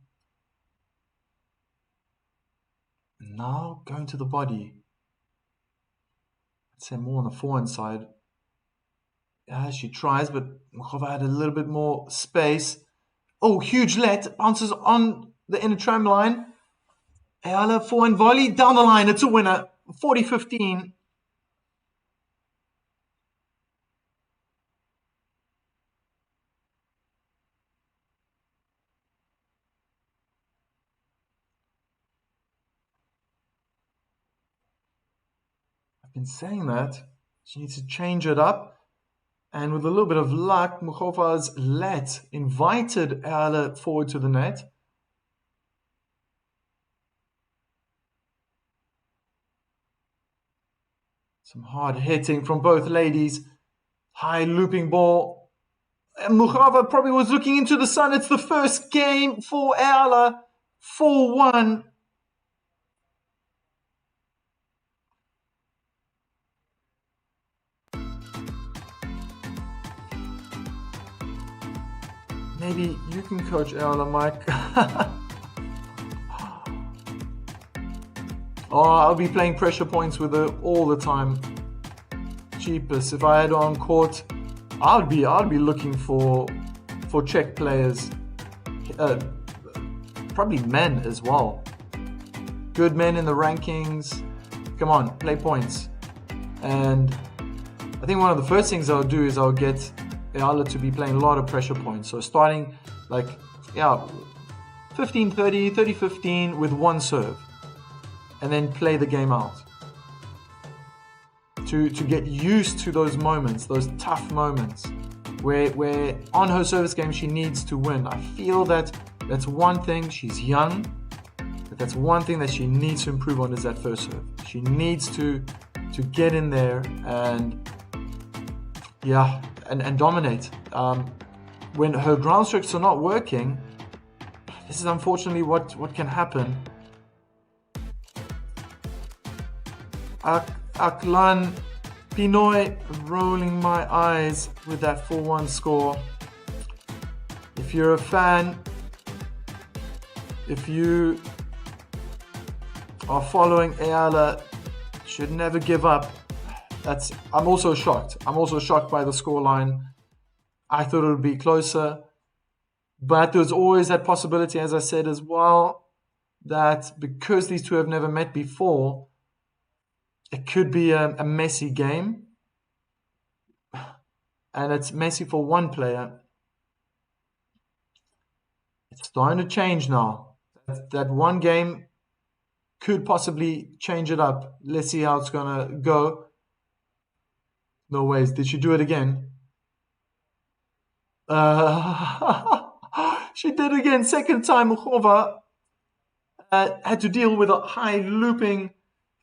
And now going to the body. I'd say more on the forehand side. Yeah, she tries, but Muchova had a little bit more space. Oh, huge let. Bounces on the inner tram line. Eala forehand volley down the line. It's a winner. 40-15. I've been saying that. She needs to change it up. And with a little bit of luck, Muchova's let invited Eala forward to the net. Some hard hitting from both ladies. High looping ball. And Muchova probably was looking into the sun. It's the first game for Eala. 4-1. Maybe you can coach Eala, Mike. Oh, I'll be playing pressure points with her all the time. Cheapest. If I had her on court, I'd be looking for Czech players. Probably men as well. Good men in the rankings. Come on, play points. And I think one of the first things I'll do is I'll get Eala to be playing a lot of pressure points. So starting 15-30, 30-15 with one serve. And then play the game out. To get used to those moments, those tough moments, where on her service game she needs to win. I feel that that's one thing. She's young, but that's one thing that she needs to improve on is that first serve. She needs to get in there and dominate. When her ground strokes are not working, this is unfortunately what can happen. Aklan Pinoy rolling my eyes with that 4-1 score. If you're a fan, if you are following Eala, should never give up. I'm also shocked. I'm also shocked by the scoreline. I thought it would be closer, but there's always that possibility, as I said as well, that because these two have never met before, it could be a messy game, and it's messy for one player. It's starting to change now. That one game could possibly change it up. Let's see how it's going to go. No ways. Did she do it again? She did again. Second time, Muchova had to deal with a high looping,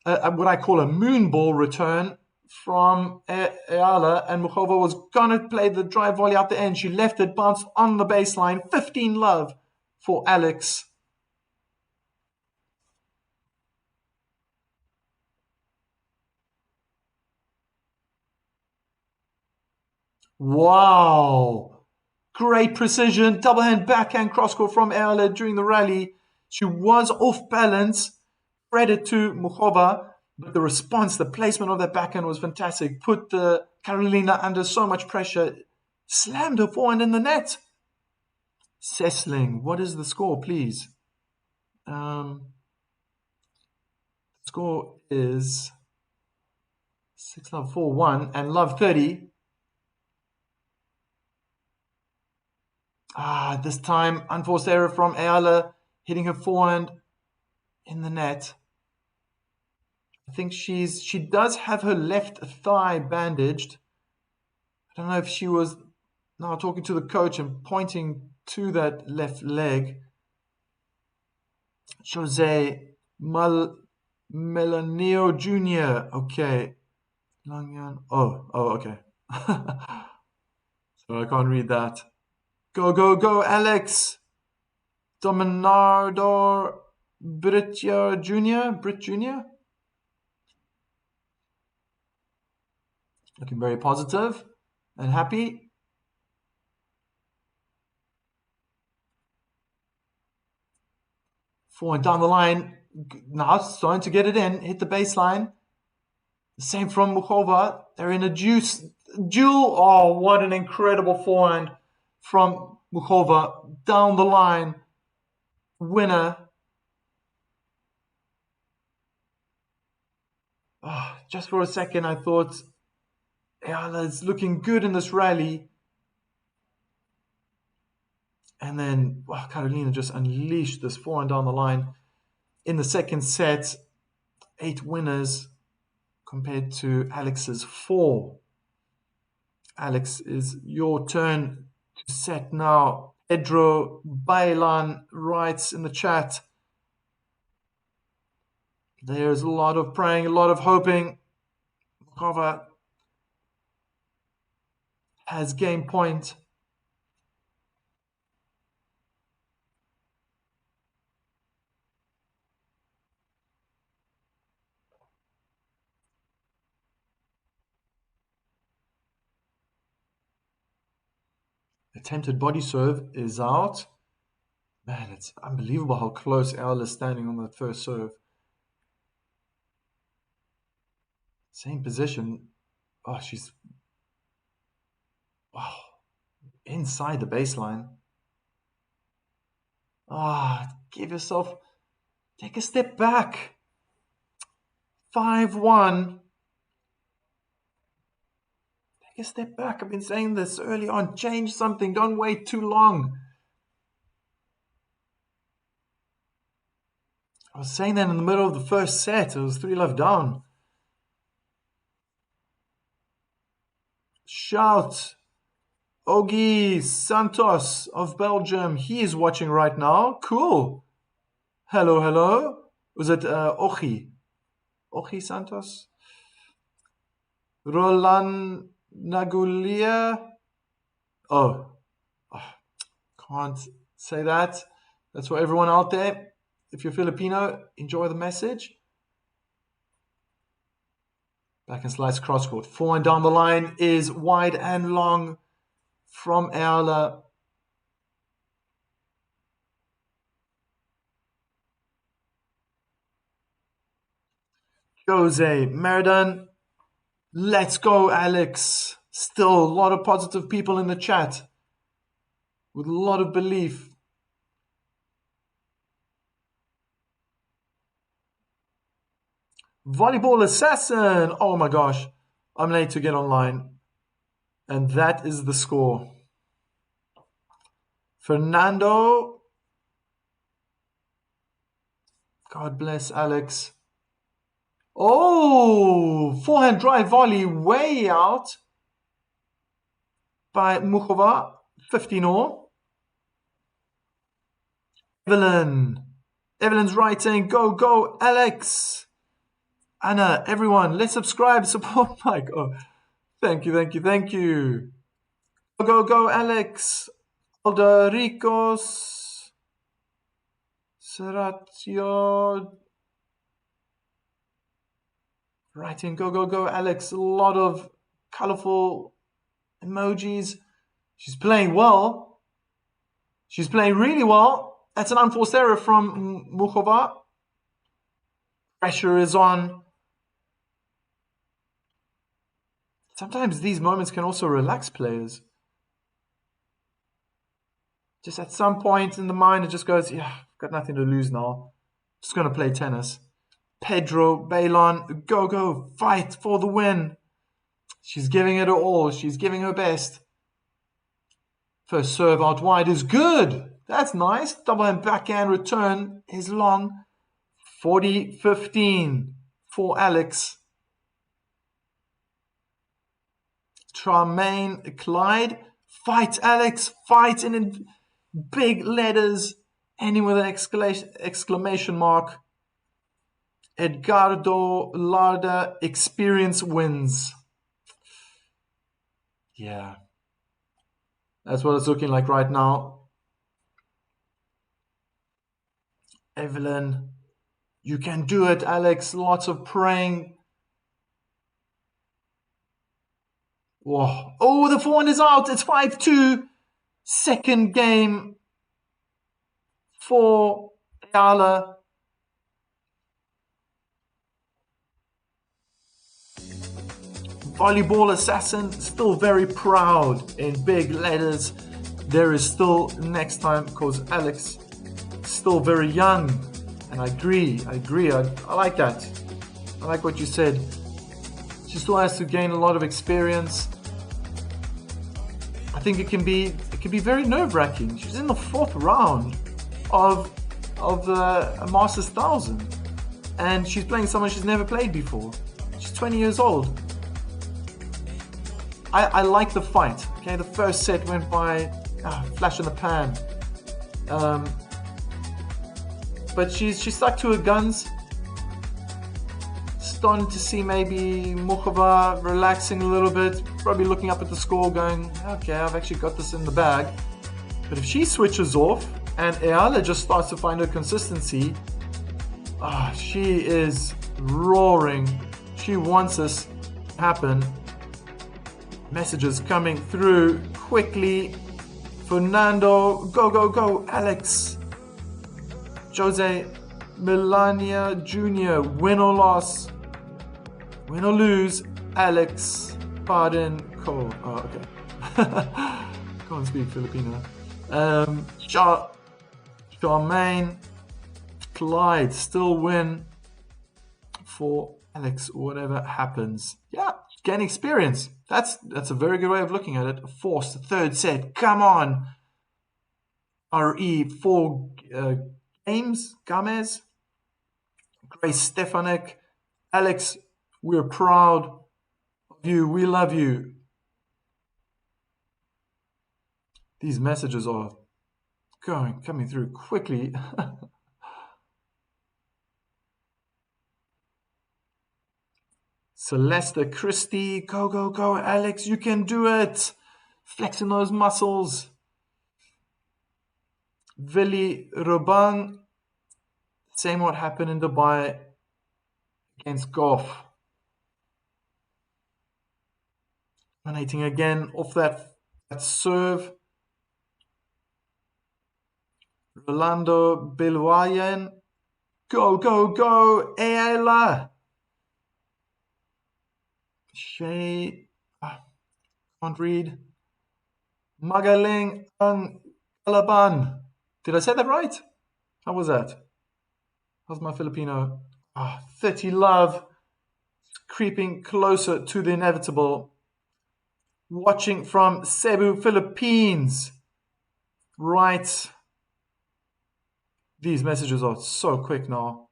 what I call a moon ball return from Eala, and Muchova was gonna play the drive volley out the end. She left it, bounced on the baseline. 15 love for Alex. Wow. Great precision. Double hand backhand cross court from Eala during the rally. She was off balance. Credit to Muchova. But the response, the placement of that backhand was fantastic. Put the Carolina under so much pressure. Slammed her forehand in the net. Sessling, what is the score, please? Score is 6 love 4-1 and love 30. This time unforced error from Eala, hitting her forehand in the net. I think she does have her left thigh bandaged. I don't know if she was now talking to the coach and pointing to that left leg. Jose Melanio Jr. Okay. Okay. So I can't read that. Go, go, go, Alex. Dominador Brit Jr. Looking very positive and happy. Forward down the line. Now starting to get it in. Hit the baseline. The same from Muchova. They're in a duel. Oh, what an incredible forehand from Muchova. Down the line. Winner. Oh, just for a second, I thought Eala is looking good in this rally. And then Carolina just unleashed this forehand down the line. In the second set, 8 winners compared to Alex's 4. Alex, is your turn to set now. Pedro Bailan writes in the chat, there's a lot of praying, a lot of hoping. Muchova has game point. Attempted body serve is out. Man, it's unbelievable how close Eala is standing on that first serve. Same position. Oh, she's... Wow. Inside the baseline. Give yourself... Take a step back. 5-1. Take a step back. I've been saying this early on. Change something. Don't wait too long. I was saying that in the middle of the first set. It was 3 love down. Shout. Ogi Santos of Belgium. He is watching right now. Cool. Hello, hello. Was it Ogi? Ogi Santos? Roland Nagulia. Can't say that. That's for everyone out there. If you're Filipino, enjoy the message. Back and slice cross court. Forehand down the line is wide and long from Eala. Jose Meridan. Let's go, Alex. Still a lot of positive people in the chat with a lot of belief. Volleyball Assassin. Oh my gosh. I'm late to get online. And that is the score. Fernando. God bless Alex. Oh, forehand drive volley way out by Muchova. 15-all. Evelyn's writing, go, go, Alex. Anna, everyone, let's subscribe, support Mike. Oh, thank you, thank you, thank you. Go, go, go, Alex. Aldericos. Serratio. Writing, go, go, go, Alex. A lot of colorful emojis. She's playing well. She's playing really well. That's an unforced error from Muchova. Pressure is on. Sometimes these moments can also relax players. Just at some point in the mind, it just goes, yeah, I've got nothing to lose now. Just going to play tennis. Pedro Balon, go, fight for the win. She's giving it her all. She's giving her best. First serve out wide is good. That's nice. Double and backhand return is long. 40-15 for Alex. Tremaine Clyde. Fight, Alex. Fight in big letters. Ending with an exclamation mark. Edgardo Larda. Experience wins. Yeah. That's what it's looking like right now. Evelyn. You can do it, Alex. Lots of praying. Whoa. Oh, the forehand is out. It's 5-2. Second game for Eala. Volleyball assassin, still very proud in big letters. There is still next time because Alex is still very young. And I agree. I like that. I like what you said. She still has to gain a lot of experience. I think it can be very nerve-wracking. She's in the 4th round of the Masters 1000, and she's playing someone she's never played before. She's 20 years old. I like the fight. Okay, the first set went by flash in the pan, but she stuck to her guns. Starting to see maybe Muchova relaxing a little bit, probably looking up at the score going, okay, I've actually got this in the bag. But if she switches off and Eala just starts to find her consistency, she is roaring. She wants this to happen. Messages coming through quickly. Fernando, go, Alex. Jose Melania Jr., win or loss. Win or lose, Alex Pardon Cole. Oh, okay. Can't speak Filipino. Charmaine Clyde still win for Alex, whatever happens. Yeah, gain experience. That's a very good way of looking at it. Forced third set. Come on. RE 4 games. Gamez. Grace Stefanik. Alex, we're proud of you. We love you. These messages are coming through quickly. Celeste Christie, go, Alex, you can do it. Flexing those muscles. Vili Robang, same what happened in Dubai against Goff. Dominating again off that serve. Rolando Bilwayan, go, Eala. Shay, can't read. Magaling Ang Kalaban. Did I say that right? How was that? How's my Filipino? 30 love. Creeping closer to the inevitable. Watching from Cebu, Philippines. Right. These messages are so quick now.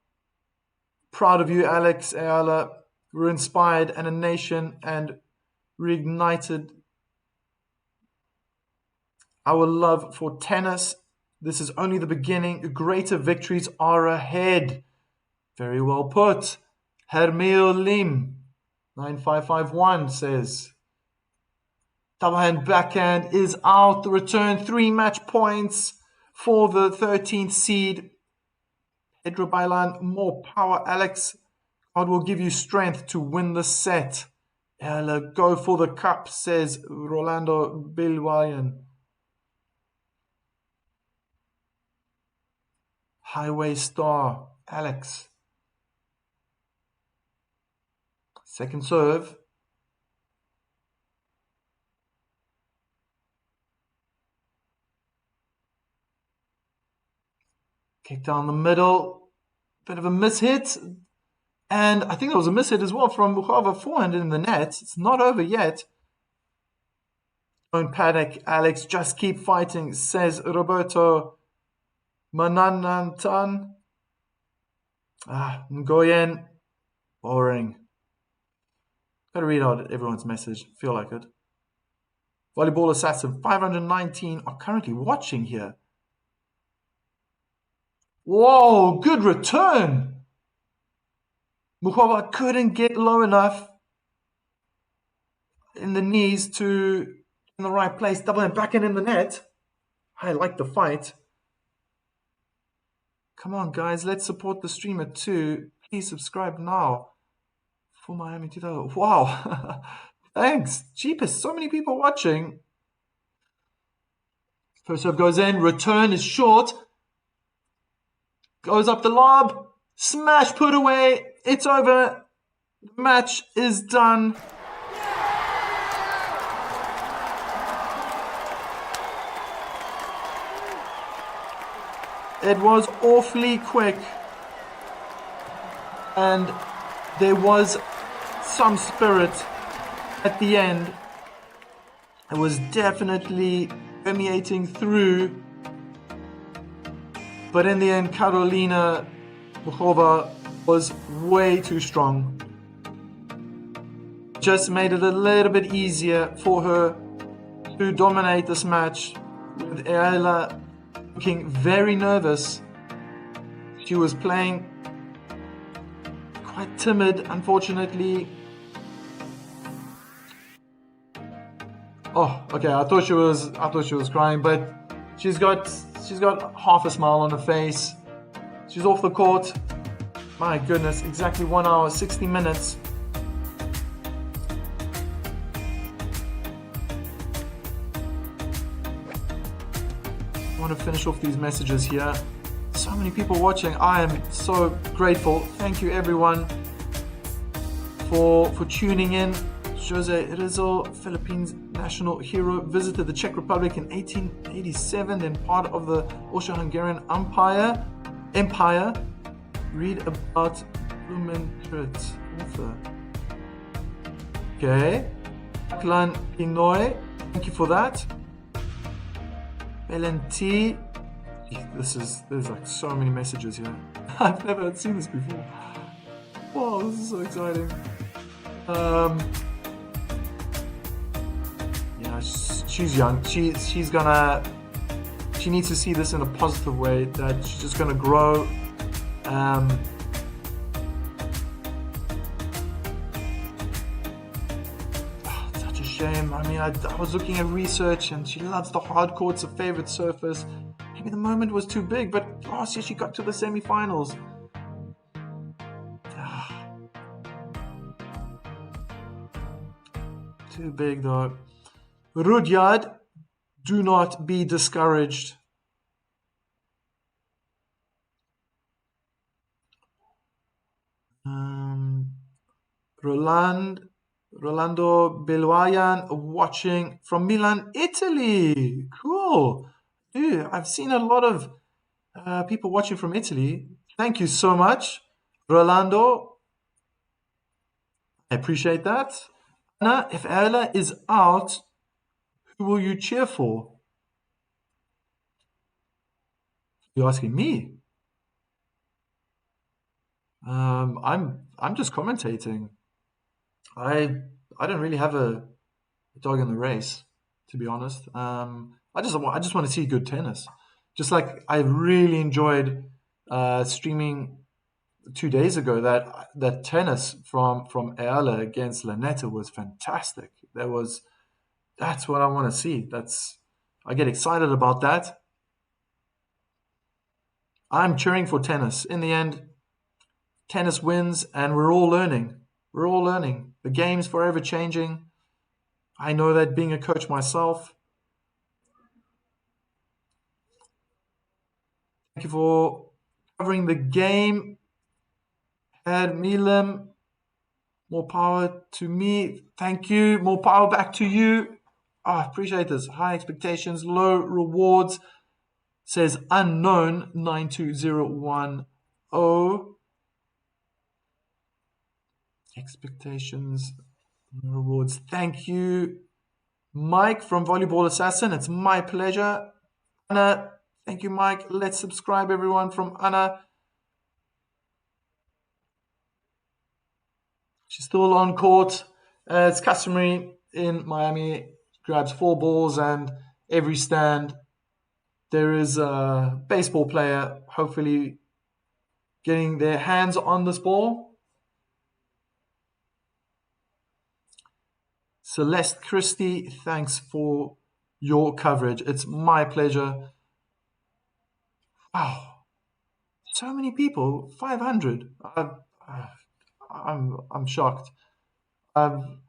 Proud of you, Alex, Eala. We're inspired and a nation and reignited our love for tennis. This is only the beginning. Greater victories are ahead. Very well put. Hermeo Lim, 9551 says. Double hand backhand is out. The return 3 match points for the 13th seed. Pedro Bailan, more power, Alex. God will give you strength to win the set. Eala, go for the cup, says Rolando Bilwayan. Highway Star, Alex. Second serve. Kick down the middle. Bit of a mishit. And I think there was a miss hit as well from Muchova, forehand in the net. It's not over yet. Don't panic, Alex. Just keep fighting, says Roberto Mananantan. Ngoyen. Boring. Gotta read out everyone's message. Feel like it. Volleyball Assassin 519 are currently watching here. Whoa, good return. Muchova couldn't get low enough in the knees to in the right place. Double and back in the net. I like the fight. Come on, guys. Let's support the streamer too. Please subscribe now. For Miami 2000. Wow. Thanks. Cheapest. So many people watching. First serve goes in. Return is short. Goes up the lob. Smash put away. It's over. The match is done. It was awfully quick. And there was some spirit at the end. It was definitely permeating through. But in the end, Karolina Muchova was way too strong. Just made it a little bit easier for her to dominate this match, with Eala looking very nervous. She was playing quite timid, unfortunately. Oh, okay. I thought she was crying, but she's got half a smile on her face. She's off the court. My goodness, exactly 1 hour, 60 minutes. I want to finish off these messages here. So many people watching. I am so grateful. Thank you everyone for tuning in. Jose Rizal, Philippines national hero, visited the Czech Republic in 1887, then part of the Austro-Hungarian Empire. Read about Blumentritt, author. Okay. Aklan Pinoy, thank you for that. Belenti. There's like so many messages here. I've never seen this before. Wow, this is so exciting. Yeah, she's young. She needs to see this in a positive way, that she's just gonna grow. Such a shame. I mean, I was looking at research, and she loves the hard court. It's a favorite surface. Maybe the moment was too big, but last year she got to the semi-finals. Too big though. Rudyard, do not be discouraged. Rolando Beluayan watching from Milan, Italy. Cool. Dude, I've seen a lot of people watching from Italy. Thank you so much, Rolando. I appreciate that. Anna, if Eala is out, who will you cheer for? You're asking me. I'm just commentating. I don't really have a dog in the race, to be honest. I just want to see good tennis. Just like I really enjoyed streaming 2 days ago, that tennis from Eala against Lanetta was fantastic. That's what I want to see. I get excited about that. I'm cheering for tennis. In the end, tennis wins, and we're all learning. We're all learning. The game's forever changing. I know that being a coach myself. Thank you for covering the game. Had Milam, more power to me. Thank you. More power back to you. I appreciate this. High expectations, low rewards. Says unknown 92010. Expectations, rewards. Thank you, Mike from Volleyball Assassin. It's my pleasure. Anna, thank you, Mike. Let's subscribe, everyone, from Anna. She's still on court. It's customary in Miami. Grabs 4 balls, and every stand there is a baseball player, hopefully getting their hands on this ball. Celeste Christie, thanks for your coverage. It's my pleasure. Wow, so many people, 500. I'm shocked. I'm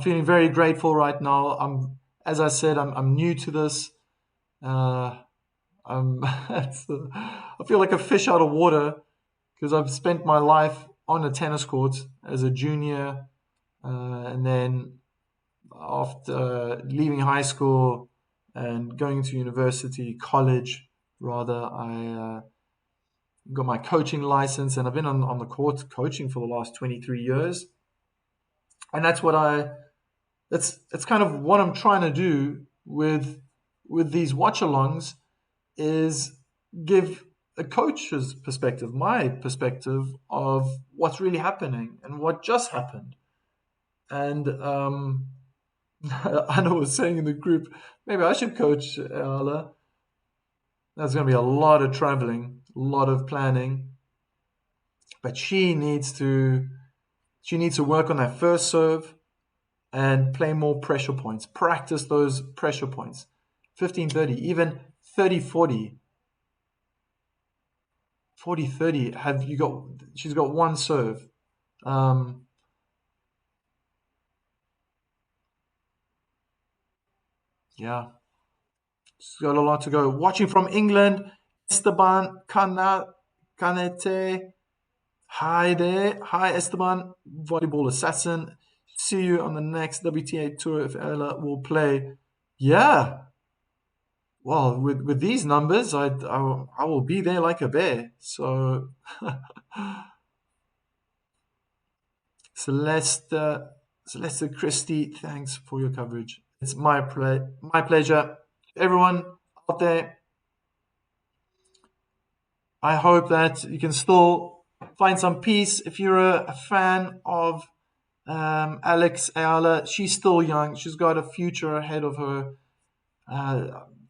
feeling very grateful right now. As I said, I'm new to this. I feel like a fish out of water because I've spent my life on a tennis court as a junior, and then after leaving high school and going to university, college rather, I got my coaching license, and I've been on the court coaching for the last 23 years. And that's kind of what I'm trying to do with these watch-alongs, is give a coach's perspective, my perspective of what's really happening and what just happened. And Anna was saying in the group, maybe I should coach Eala. There's going to be a lot of traveling, a lot of planning, but she needs to work on that first serve and play more pressure points. Practice those pressure points. 15-30, even 30-40. 40-30. She's got one serve. Yeah. She's got a lot to go. Watching from England, Esteban Canete. Hi there. Hi, Esteban, Volleyball Assassin. See you on the next WTA tour if Ella will play. Yeah. Well, with these numbers, I will be there like a bear. So, Celeste Christie, thanks for your coverage. It's my pleasure. Everyone out there, I hope that you can still find some peace. If you're a fan of Alex Eala, she's still young. She's got a future ahead of her.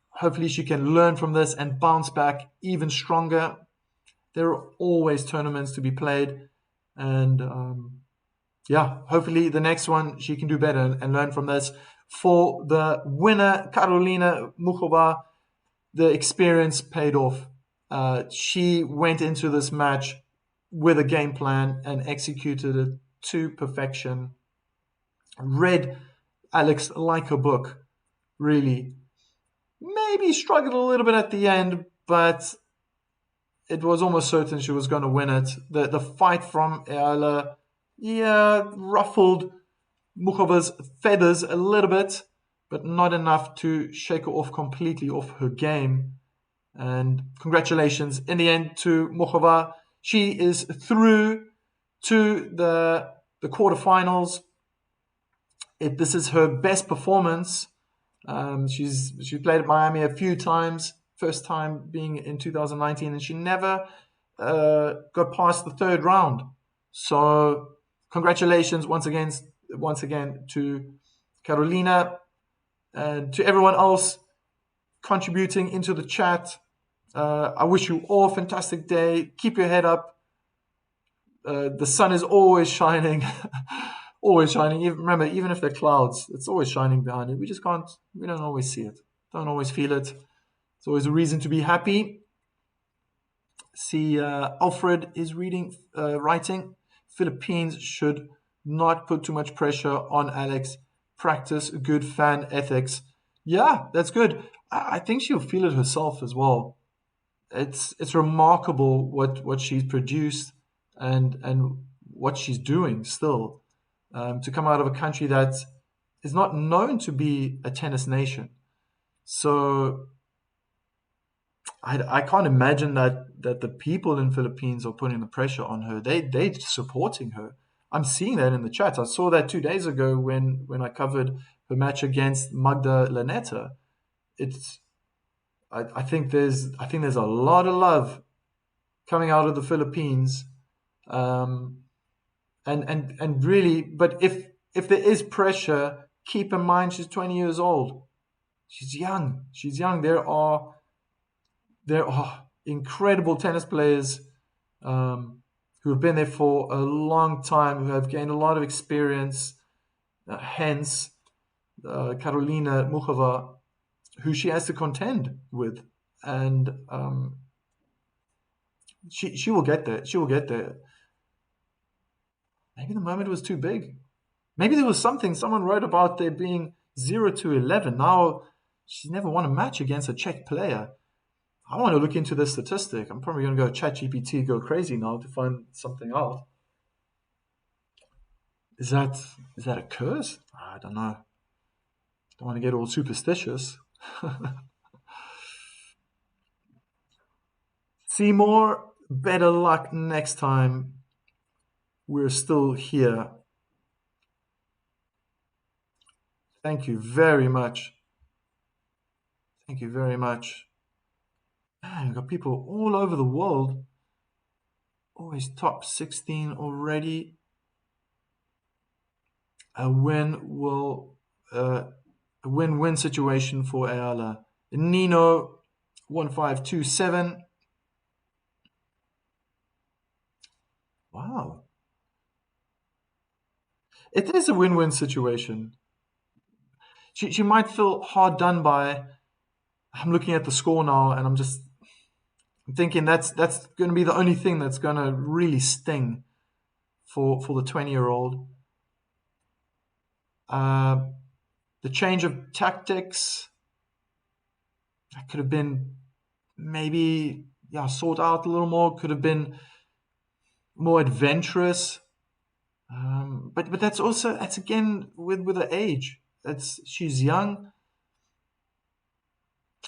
Hopefully she can learn from this and bounce back even stronger. There are always tournaments to be played. And hopefully the next one she can do better and learn from this. For the winner, Karolina Muchova, the experience paid off. She went into this match with a game plan and executed it to perfection. Read Alex like a book, really. Maybe struggled a little bit at the end, but it was almost certain she was going to win it. The fight from Eala, ruffled Muchova's feathers a little bit, but not enough to shake her off completely off her game. And congratulations in the end to Muchova. She is through to the quarterfinals. This is her best performance. She's played at Miami a few times. First time being in 2019, and she never got past the third round. So congratulations once again to Carolina and to everyone else contributing into the chat. I wish you all a fantastic day. Keep your head up. The sun is always shining. Always shining. Remember, even if there are clouds, it's always shining behind it. We don't always see it. Don't always feel it. It's always a reason to be happy. See, Alfred is writing. Philippines should not put too much pressure on Alex. Practice good fan ethics. Yeah, that's good. I think she'll feel it herself as well. It's remarkable what she's produced and what she's doing still. To come out of a country that is not known to be a tennis nation. So I can't imagine that the people in Philippines are putting the pressure on her. They're supporting her. I'm seeing that in the chat. I saw that 2 days ago when I covered her match against Magda Laneta. It's I think there's a lot of love coming out of the Philippines, um, and really, but if there is pressure, keep in mind she's 20 years old. She's young. She's young. There are incredible tennis players, who have been there for a long time, who have gained a lot of experience. Hence, Carolina Muchova, who she has to contend with, and she will get there. She will get there. Maybe the moment was too big. Maybe there was something someone wrote about there being 0-11. Now she's never won a match against a Czech player. I want to look into this statistic. I'm probably going to go ChatGPT, go crazy now to find something out. Is that a curse? I don't know. Don't want to get all superstitious. Seymour, better luck next time. We're still here. Thank you very much. Thank you very much. Man, we've got people all over the world. Always top 16 already. A win-win situation for Eala. Nino 1527. Wow. It is a win-win situation. She might feel hard done by. I'm looking at the score now and I'm thinking that's going to be the only thing that's going to really sting for the 20-year-old. The change of tactics, that could have been maybe sought out a little more. Could have been more adventurous. But that's again with her age. She's young.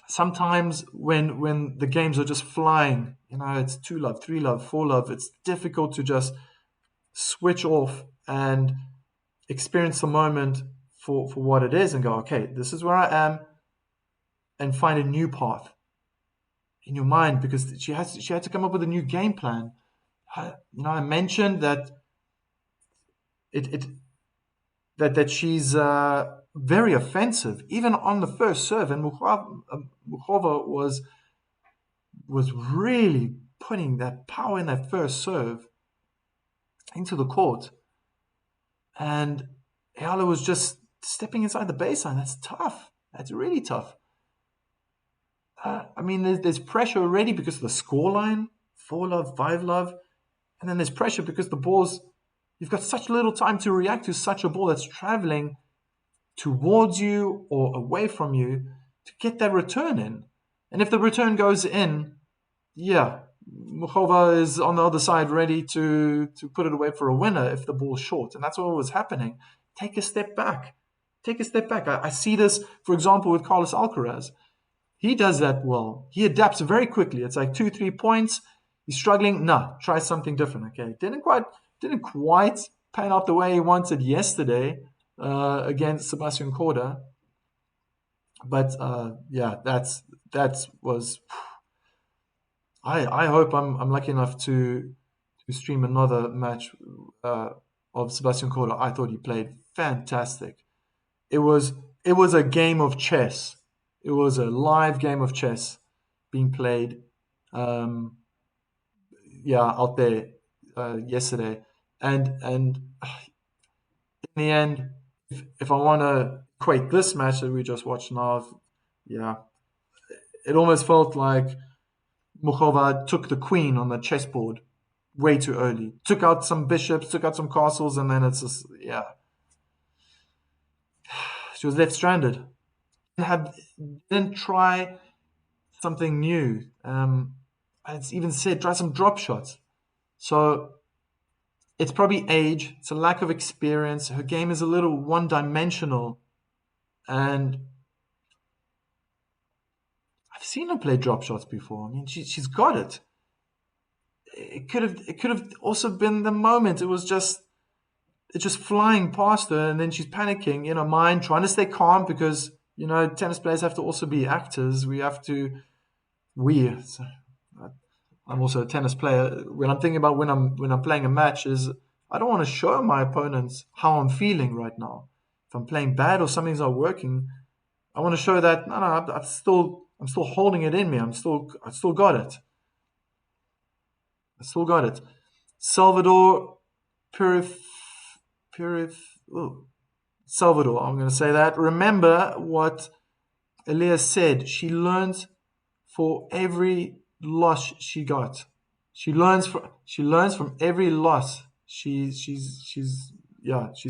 Sometimes when the games are just flying, it's 2-love, 3-love, 4-love. It's difficult to just switch off and experience the moment for what it is and go, okay, this is where I am, and find a new path in your mind, because she had to come up with a new game plan. I mentioned that that she's very offensive, even on the first serve, and Muchova was really putting that power in that first serve into the court, and Eala was just stepping inside the baseline. That's tough. That's really tough. There's pressure already because of the scoreline, 4-love, 5-love, and then there's pressure because you've got such little time to react to such a ball that's traveling towards you or away from you to get that return in. And if the return goes in, Muchova is on the other side ready to put it away for a winner if the ball's short. And that's what was happening. Take a step back. Take a step back. I see this, for example, with Carlos Alcaraz. He does that well. He adapts very quickly. It's like 2-3 points. He's struggling. No, try something different. Okay, didn't quite pan out the way he wanted yesterday against Sebastian Korda. But that was. I hope I'm lucky enough to stream another match of Sebastian Korda. I thought he played fantastic. It was a game of chess. It was a live game of chess being played. Out there yesterday, and in the end, if I want to equate this match that we just watched now, it almost felt like Muchova took the queen on the chessboard way too early. Took out some bishops, took out some castles, and then it's just she was left stranded. Didn't try something new. It's even said try some drop shots. So it's probably age. It's a lack of experience. Her game is a little one-dimensional, and I've seen her play drop shots before. I mean, she's got it. It could have also been the moment. It was just it's just flying past her, and then she's panicking in her mind, trying to stay calm because tennis players have to also be actors. So, I'm also a tennis player. When I'm thinking about when I'm playing a match, is I don't want to show my opponents how I'm feeling right now. If I'm playing bad or something's not working, I want to show that no, I'm still holding it in me. I still got it. I still got it. Salvador Purif Purif oh, Salvador. I'm going to say that. Remember what Eala said. She learns for every loss she got. She learns from every loss she's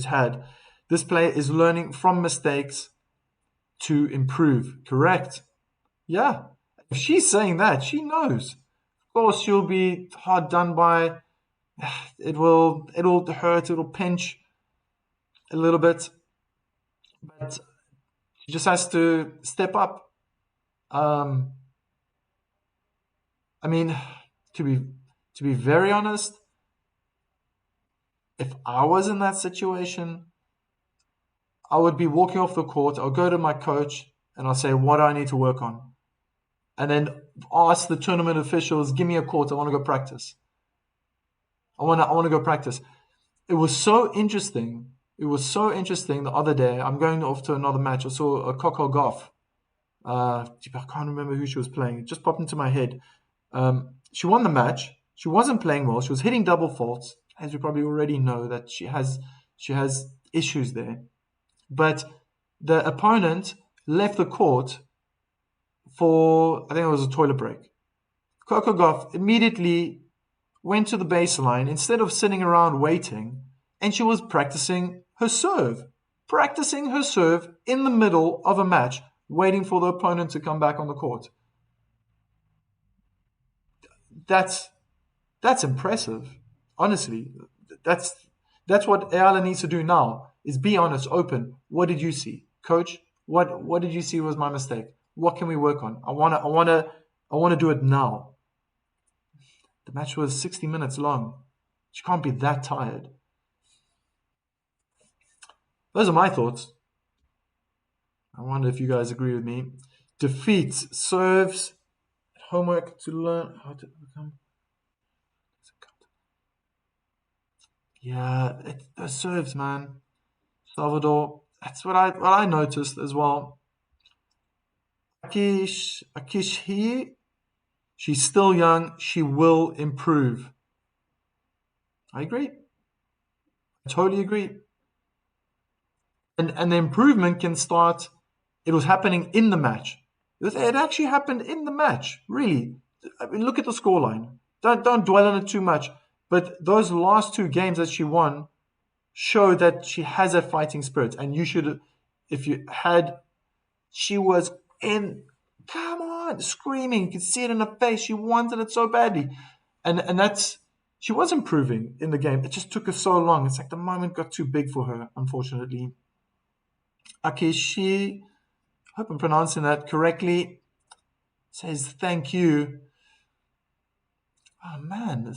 had. This player is learning from mistakes to improve. Correct? Yeah. If she's saying that, she knows. Of course, she'll be hard done by. It'll hurt. It'll pinch a little bit, but she just has to step up. Um, I mean, to be very honest, if I was in that situation, I would be walking off the court. I'll go to my coach and I'll say, "What do I need to work on?" And then ask the tournament officials, "Give me a court. I want to go practice. I want to go practice." It was so interesting. It was so interesting the other day. I'm going off to another match. I saw a Coco Goff. I can't remember who she was playing. It just popped into my head. She won the match. She wasn't playing well. She was hitting double faults, as you probably already know that she has issues there. But the opponent left the court for, I think it was a toilet break. Coco Goff immediately went to the baseline instead of sitting around waiting, and she was practicing her serve. Practicing her serve in the middle of a match, waiting for the opponent to come back on the court. That's impressive. Honestly, that's that's what Eala needs to do now. Is be honest, open. What did you see, Coach? What did you see was my mistake? What can we work on? I wanna do it now. The match was 60 minutes long. She can't be that tired. Those are my thoughts. I wonder if you guys agree with me. Defeats, serves, homework to learn how to become. Yeah, the serves, man. Salvador. That's what I noticed as well. Akish here. She's still young. She will improve. I agree. I totally agree. And the improvement can start. It was happening in the match. It actually happened in the match. Really. I mean, look at the scoreline. Don't dwell on it too much. But those last two games that she won show that she has a fighting spirit. And you should, if you had, she was in, come on, screaming. You could see it in her face. She wanted it so badly. And she was improving in the game. It just took her so long. It's like the moment got too big for her, unfortunately. Akeshi, I hope I'm pronouncing that correctly, says thank you. Oh man,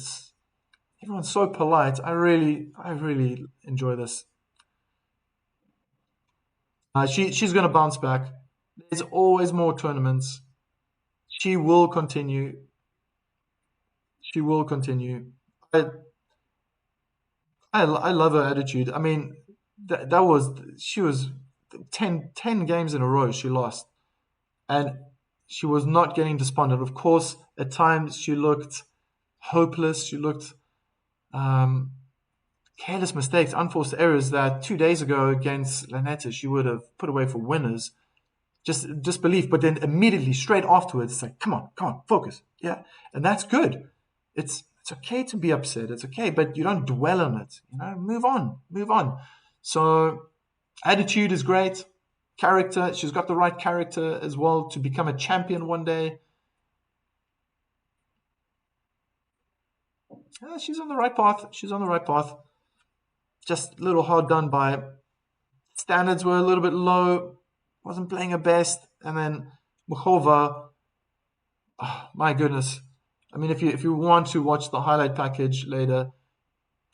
everyone's so polite. I really enjoy this. She's gonna bounce back. There's always more tournaments. She will continue. She will continue. I love her attitude. I mean, that was she was 10 games in a row she lost, and she was not getting despondent. Of course, at times she looked hopeless. She looked um, careless mistakes, unforced errors that 2 days ago against Lanetta she would have put away for winners. Just disbelief, but then immediately straight afterwards, it's like, come on, focus, yeah, and that's good. It's okay to be upset. It's okay, but you don't dwell on it. Move on, move on. So attitude is great. Character, she's got the right character as well to become a champion one day. She's on the right path. She's on the right path. Just a little hard done by. Standards were a little bit low. Wasn't playing her best. And then Muchova, oh, my goodness. I mean, if you want to watch the highlight package later,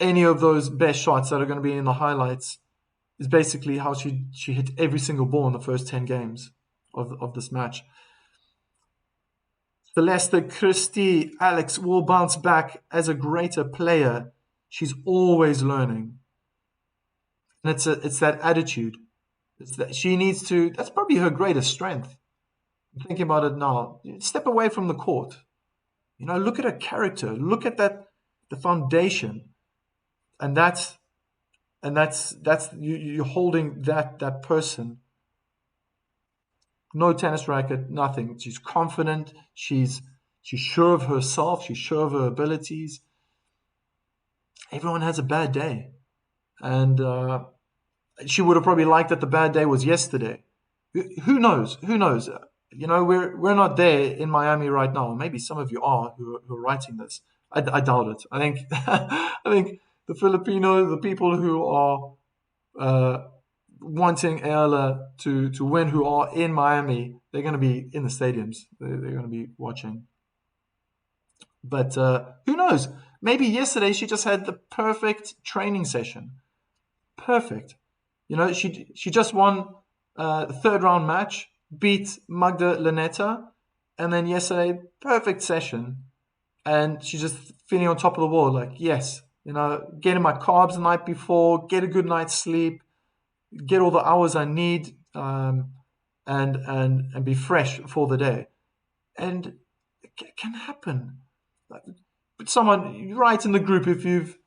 any of those best shots that are going to be in the highlights is basically how she hit every single ball in the first 10 games of this match. Celeste Christie, Alex will bounce back as a greater player. She's always learning. And it's that attitude. It's that she needs to, that's probably her greatest strength. I'm thinking about it now. Step away from the court. Look at her character. Look at the foundation. And that's you're holding that person. No tennis racket, nothing. She's confident. She's sure of herself. She's sure of her abilities. Everyone has a bad day, and she would have probably liked that the bad day was yesterday. Who knows? Who knows? We're not there in Miami right now. Maybe some of you are who are writing this. I doubt it. I think I think the Filipinos, the people who are wanting Eala to win, who are in Miami, they're going to be in the stadiums. They're going to be watching. But who knows? Maybe yesterday she just had the perfect training session. Perfect. She just won the third round match, beat Magda Laneta, and then yesterday, perfect session. And she's just feeling on top of the world, like, yes, getting my carbs the night before, get a good night's sleep, get all the hours I need, and be fresh for the day. And it can happen. But someone write in the group if you've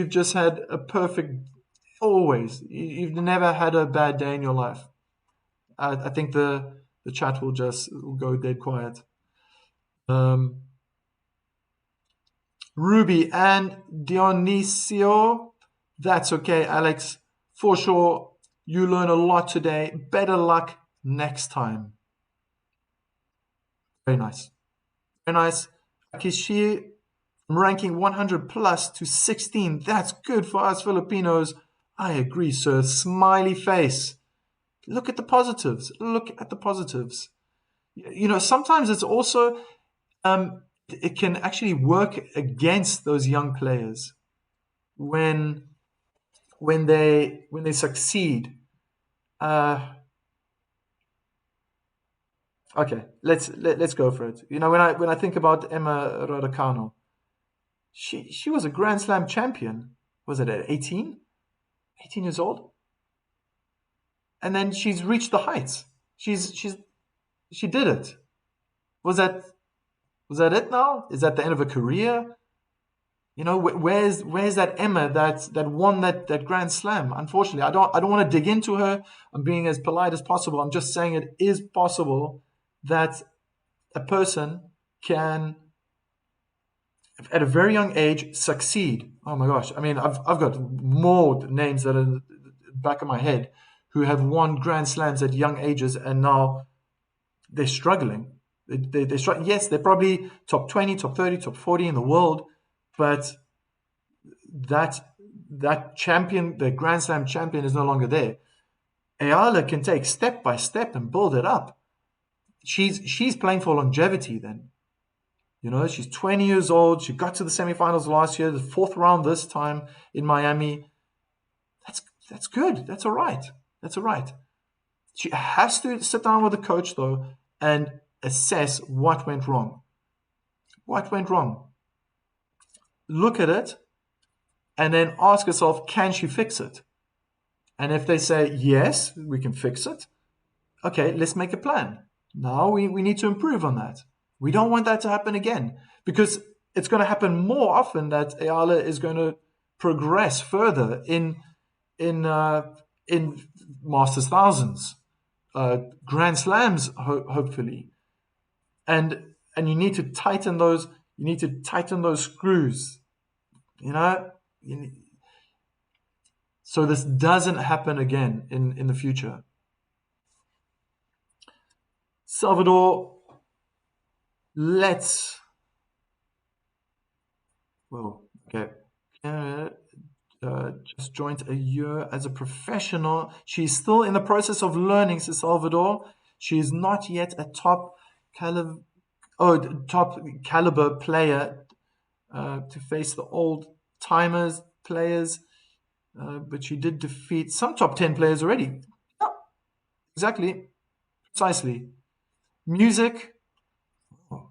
just had a perfect, always, you've never had a bad day in your life. I think the chat will go dead quiet. Ruby and Dionisio, that's okay, Alex. For sure, you learn a lot today. Better luck next time. Very nice. Very nice. Akishi, ranking 100 plus to 16. That's good for us Filipinos. I agree, sir. Smiley face. Look at the positives. Look at the positives. Sometimes it's also, it can actually work against those young players when they succeed. Okay, let's go for it. When I think about Emma Raducanu, she was a Grand Slam champion. Was it at 18? 18 years old? And then she's reached the heights. She did it. Was that it now? Is that the end of her career? Where's that Emma that won that Grand Slam? Unfortunately, I don't want to dig into her. I'm being as polite as possible. I'm just saying it is possible that a person can, at a very young age, succeed. Oh my gosh! I mean, I've got more names that are in the back of my head who have won Grand Slams at young ages, and now they're struggling. They struggle. Yes, they're probably top 20, top 30, top 40 in the world, but that champion, the Grand Slam champion, is no longer there. Eala can take step by step and build it up. She's playing for longevity then. She's 20 years old. She got to the semifinals last year, the fourth round this time in Miami. That's good. That's all right. That's all right. She has to sit down with the coach, though, and assess what went wrong. What went wrong? Look at it, and then ask herself, can she fix it? And if they say, yes, we can fix it, okay, let's make a plan. Now we need to improve on that. We don't want that to happen again, because it's going to happen more often that Eala is going to progress further in Masters Thousands, Grand Slams, hopefully, and you need to tighten those. You need to tighten those screws, so this doesn't happen again in the future. Salvador, okay. Just joined a year as a professional. She's still in the process of learning, says Salvador. She is not yet a top caliber player to face the old timers. players, but she did defeat some top 10 players already. Yeah, exactly, precisely. Music. Oh,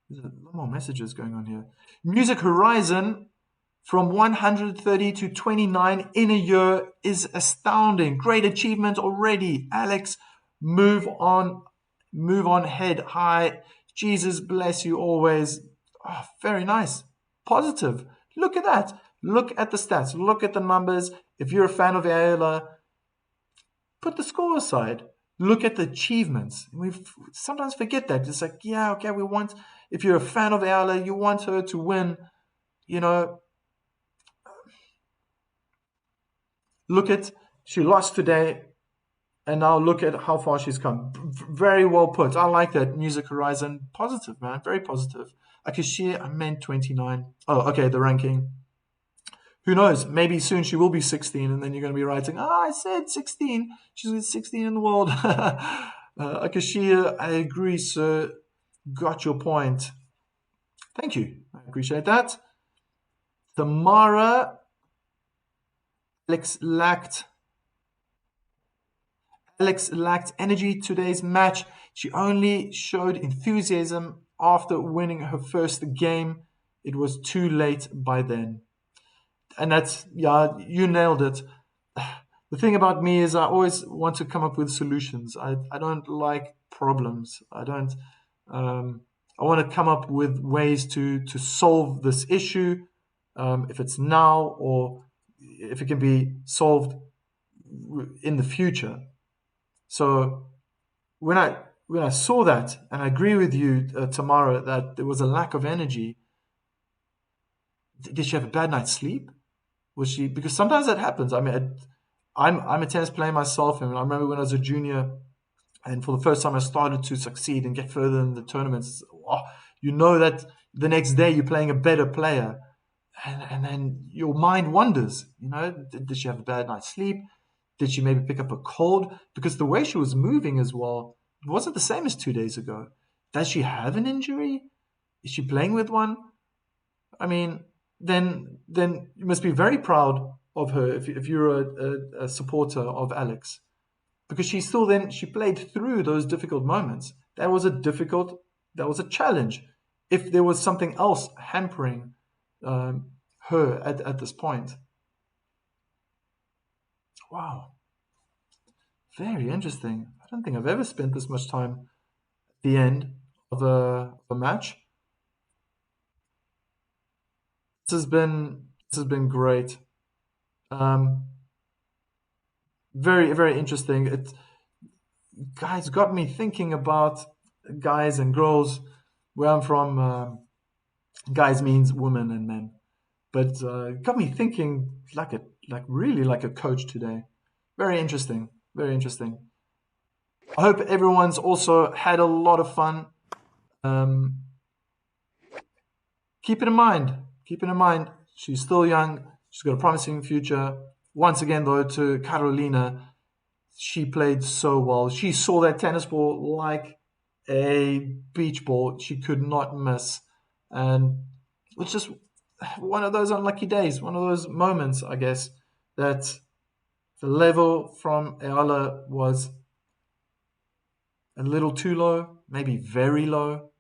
there's a lot more messages going on here. Music Horizon from 130 to 29 in a year is astounding. Great achievement already. Alex, move on, move on head high. Jesus bless you always. Oh, very nice. Positive. Look at that. Look at the stats. Look at the numbers. If you're a fan of Eala, put the score aside. Look at the achievements. We sometimes forget that. It's like, yeah, okay, we want, if you're a fan of Eala, you want her to win. You know, look at, she lost today, and now look at how far she's come. Very well put. I like that. Music Horizon. Positive, man. Very positive. Akashia, I meant 29. Oh, okay, the ranking. Who knows? Maybe soon she will be 16, and then you're going to be writing, I said 16. She's 16 in the world. Akashia, I agree, sir. Got your point. Thank you. I appreciate that. Tamara, Alex lacked energy today's match. She only showed enthusiasm after winning her first game. It was too late by then. And that's, yeah, you nailed it. The thing about me is I always want to come up with solutions. I don't like problems. I want to come up with ways to solve this issue, if it's now or if it can be solved in the future. So when I saw that, and I agree with you, Tamara, that there was a lack of energy. Did she have a bad night's sleep? Was she, because sometimes that happens. I mean, I'm a tennis player myself, and I remember when I was a junior, and for the first time I started to succeed and get further in the tournaments. Oh, you know that the next day you're playing a better player, and then your mind wanders. You know, did she have a bad night's sleep? Did she maybe pick up a cold? Because the way she was moving as well wasn't the same as 2 days ago. Does she have an injury? Is she playing with one? I mean, then you must be very proud of her if you're a supporter of Alex, because she played through those difficult moments. That was a challenge. If there was something else hampering her at this point. Wow, very interesting. I don't think I've ever spent this much time at the end of a match. This has been great. Um, very very interesting. It guys got me thinking about guys and girls. Where I'm from, guys means women and men, but got me thinking like really like a coach today. Very interesting. Very interesting. I hope everyone's also had a lot of fun. Um, keep it in mind. Keep it in mind. She's still young. She's got a promising future. Once again, though, to Carolina, she played so well. She saw that tennis ball like a beach ball. She could not miss. And it was just one of those unlucky days, one of those moments, I guess, that the level from Eala was a little too low, maybe very low.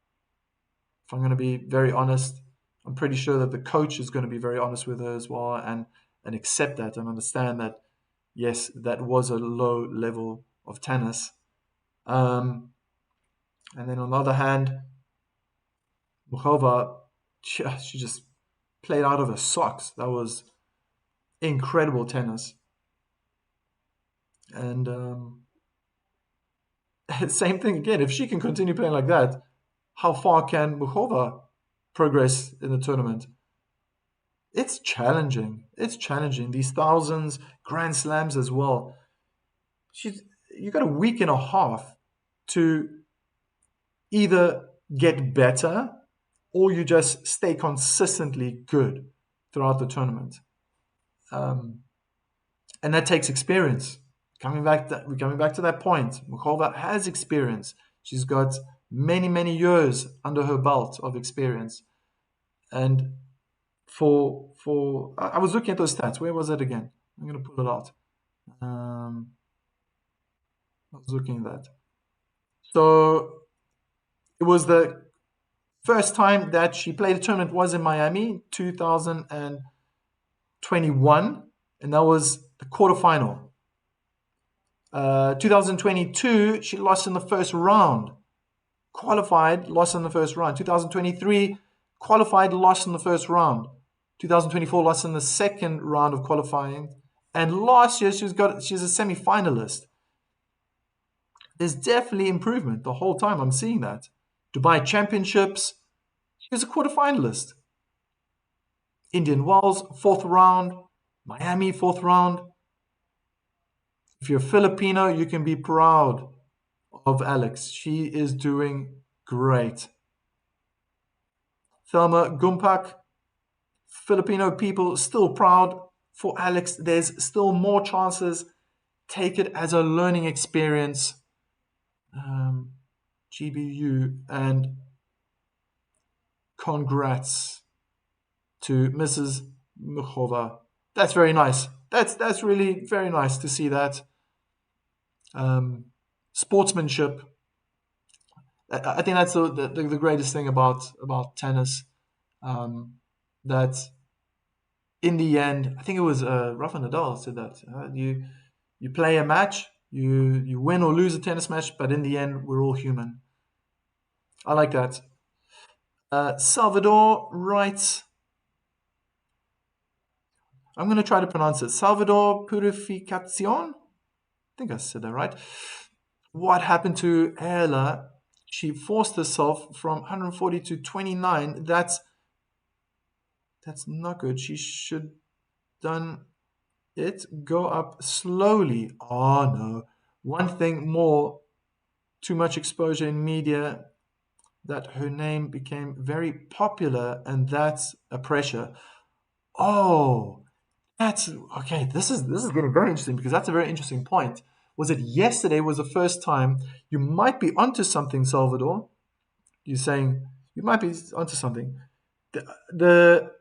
If I'm going to be very honest, I'm pretty sure that the coach is going to be very honest with her as well, and accept that and understand that, yes, that was a low level of tennis. Um, and then on the other hand, Muchova, she just played out of her socks. That was incredible tennis. And same thing again. If she can continue playing like that, how far can Muchova progress in the tournament? It's challenging. It's challenging. These thousands, Grand Slams as well. You got a week and a half to either get better or you just stay consistently good throughout the tournament. Um, and that takes experience. We're coming back to that point. Muchova has experience. She's got many, many years under her belt of experience. And for I was looking at those stats. Where was it again? I'm gonna pull it out. Um, I was looking at that. So it was the first time that she played a tournament was in Miami, 2021, and that was the quarterfinal. 2022, she lost in the first round. Qualified, lost in the first round. 2023, qualified, lost in the first round. 2024, lost in the second round of qualifying. And last year, she's a semi-finalist. There's definitely improvement the whole time. I'm seeing that. Dubai Championships, she was a quarterfinalist. Indian Wells, fourth round. Miami, fourth round. If you're Filipino, you can be proud of Alex. She is doing great. Thelma Gumpak, Filipino people still proud for Alex. There's still more chances. Take it as a learning experience. GBU, and congrats to Mrs. Muchova. That's very nice. That's really very nice to see that. Sportsmanship. I think that's the greatest thing about tennis. That in the end, I think it was Rafa Nadal said that you play a match, you win or lose a tennis match, but in the end, we're all human. I like that. Salvador writes, I'm going to try to pronounce it. Salvador Purificacion? I think I said that right. What happened to Eala? She forced herself from 140 to 29. That's not good. She should done it. Go up slowly. Oh no. One thing more. Too much exposure in media that her name became very popular, and that's a pressure. Oh, that's okay. This is getting very interesting because that's a very interesting point. Was it yesterday was the first time you might be onto something, Salvador? You're saying you might be onto something. The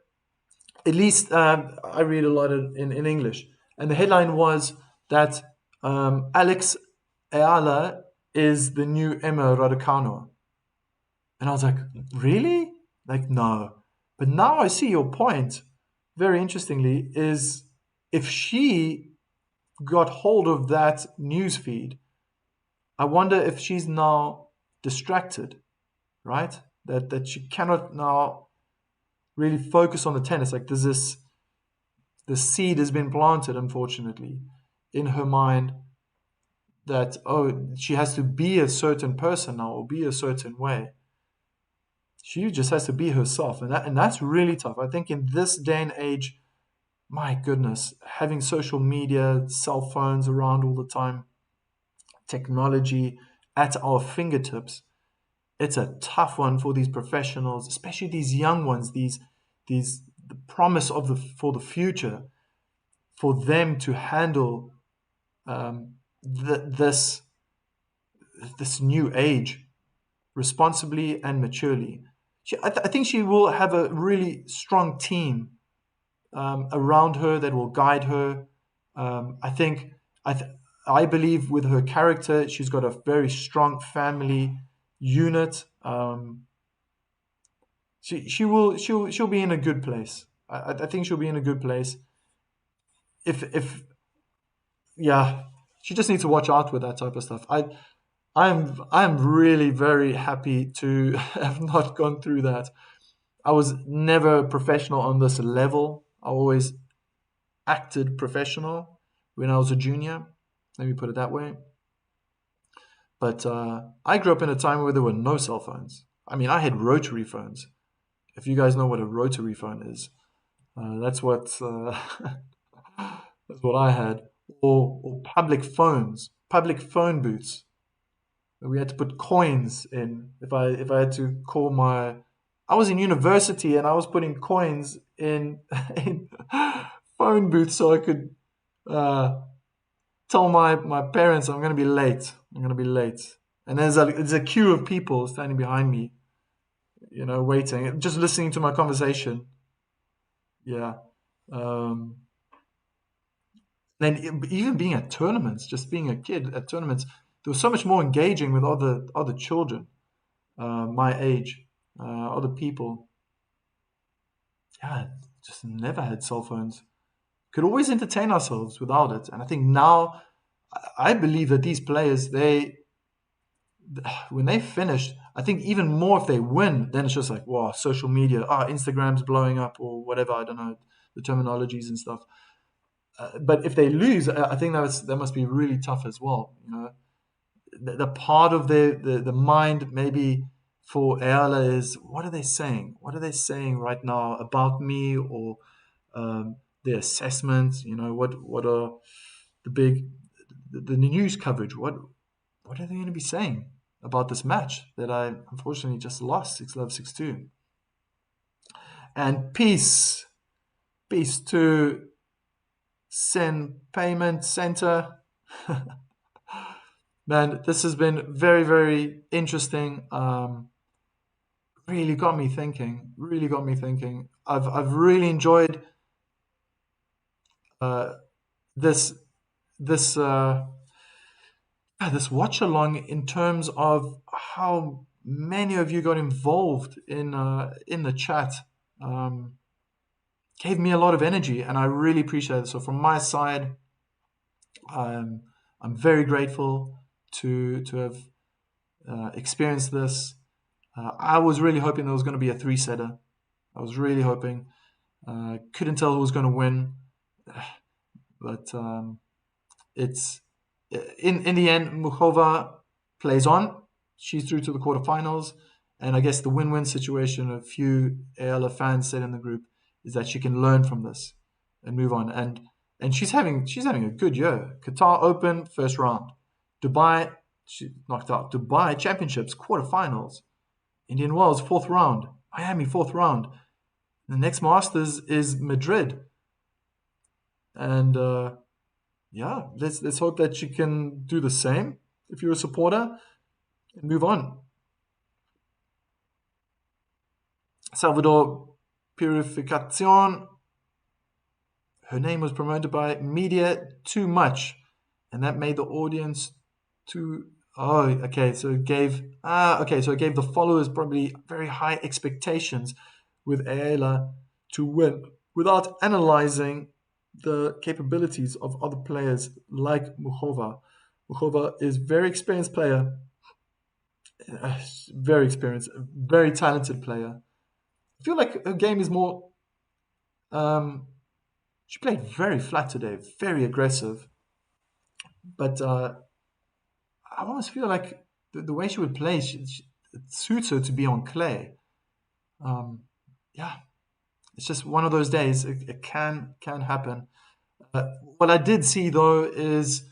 at least I read a lot in English, and the headline was that Alex Eala is the new Emma Raducanu. And I was like, really? Like, no. But now I see your point, very interestingly, is if she got hold of that news feed, I wonder if she's now distracted, right? That she cannot now really focus on the tennis. Like there's the seed has been planted, unfortunately, in her mind that, oh, she has to be a certain person now or be a certain way. She just has to be herself, and that's really tough. I think in this day and age, my goodness, having social media, cell phones around all the time, technology at our fingertips, it's a tough one for these professionals, especially these young ones, these the promise of the for the future, for them to handle this new age responsibly and maturely. I think she will have a really strong team around her that will guide her. I think I believe with her character, she's got a very strong family unit. She'll be in a good place. I think she'll be in a good place. If yeah, she just needs to watch out with that type of stuff. I'm really very happy to have not gone through that. I was never a professional on this level. I always acted professional when I was a junior. Let me put it that way. But I grew up in a time where there were no cell phones. I mean, I had rotary phones. If you guys know what a rotary phone is, that's what that's what I had. Or public phones, public phone booths. We had to put coins in. If I had to call my, I was in university and I was putting coins in in phone booths so I could uh, tell my parents I'm gonna be late. I'm gonna be late. And there's a queue of people standing behind me, waiting, just listening to my conversation. Yeah. Um, then even being at tournaments, just being a kid at tournaments, there was so much more engaging with other children, my age, other people. Yeah, just never had cell phones. Could always entertain ourselves without it. And I think now, I believe that these players, when they finished, I think even more if they win, then it's just like, wow, social media, Instagram's blowing up or whatever. I don't know the terminologies and stuff. But if they lose, I think that must be really tough as well. You know, the part of the mind maybe for Eala is, what are they saying? What are they saying right now about me, or the assessment? You know, what are the big the news coverage? What are they going to be saying about this match that I unfortunately just lost 6-love 6-2? And peace to Sin Payment Center. Man, this has been very, very interesting. Really got me thinking. Really got me thinking. I've really enjoyed uh, this this this watch along in terms of how many of you got involved in the chat. Um, Gave me a lot of energy, and I really appreciate it. So from my side, I'm I'm very grateful to have experienced this. I was really hoping there was going to be a three setter. I was really hoping. Couldn't tell who was going to win, but it's in the end, Muchova plays on. She's through to the quarterfinals, and I guess the win-win situation a few Eala fans said in the group is that she can learn from this and move on. And she's having a good year. Qatar Open first round, Dubai she knocked out. Dubai Championships quarterfinals, Indian Wells fourth round, Miami fourth round. The next Masters is Madrid, and yeah, let's hope that you can do the same if you're a supporter and move on. Salvador Purificacion, her name was promoted by media too much, and that made the audience too. Oh, okay. So it gave the followers probably very high expectations with Eala to win without analyzing the capabilities of other players like Muchova. Muchova is a very experienced player, very experienced, very talented player. I feel like her game is more. Um, she played very flat today, very aggressive, but I almost feel like the way she would play, it suits her to be on clay. Um, yeah, it's just one of those days. It can happen. What I did see though is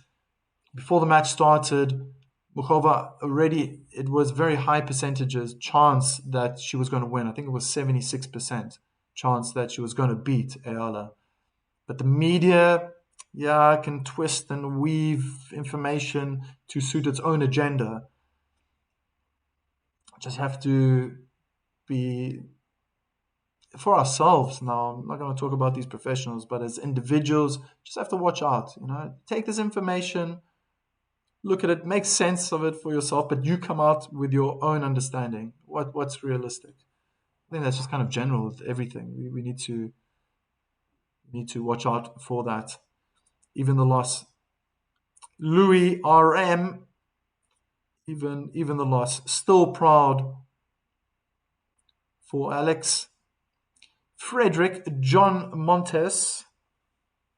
before the match started, Muchova already it was very high percentages chance that she was going to win. I think it was 76% chance that she was going to beat Eala. But the media, yeah, can twist and weave information to suit its own agenda. Just have to be for ourselves now. I'm not going to talk about these professionals, but as individuals, just have to watch out. You know, take this information, look at it, make sense of it for yourself, but you come out with your own understanding. What's realistic? I think that's just kind of general with everything. We need to watch out for that. Even the loss, Louis RM. Even the loss, still proud for Alex. Frederick John Montes,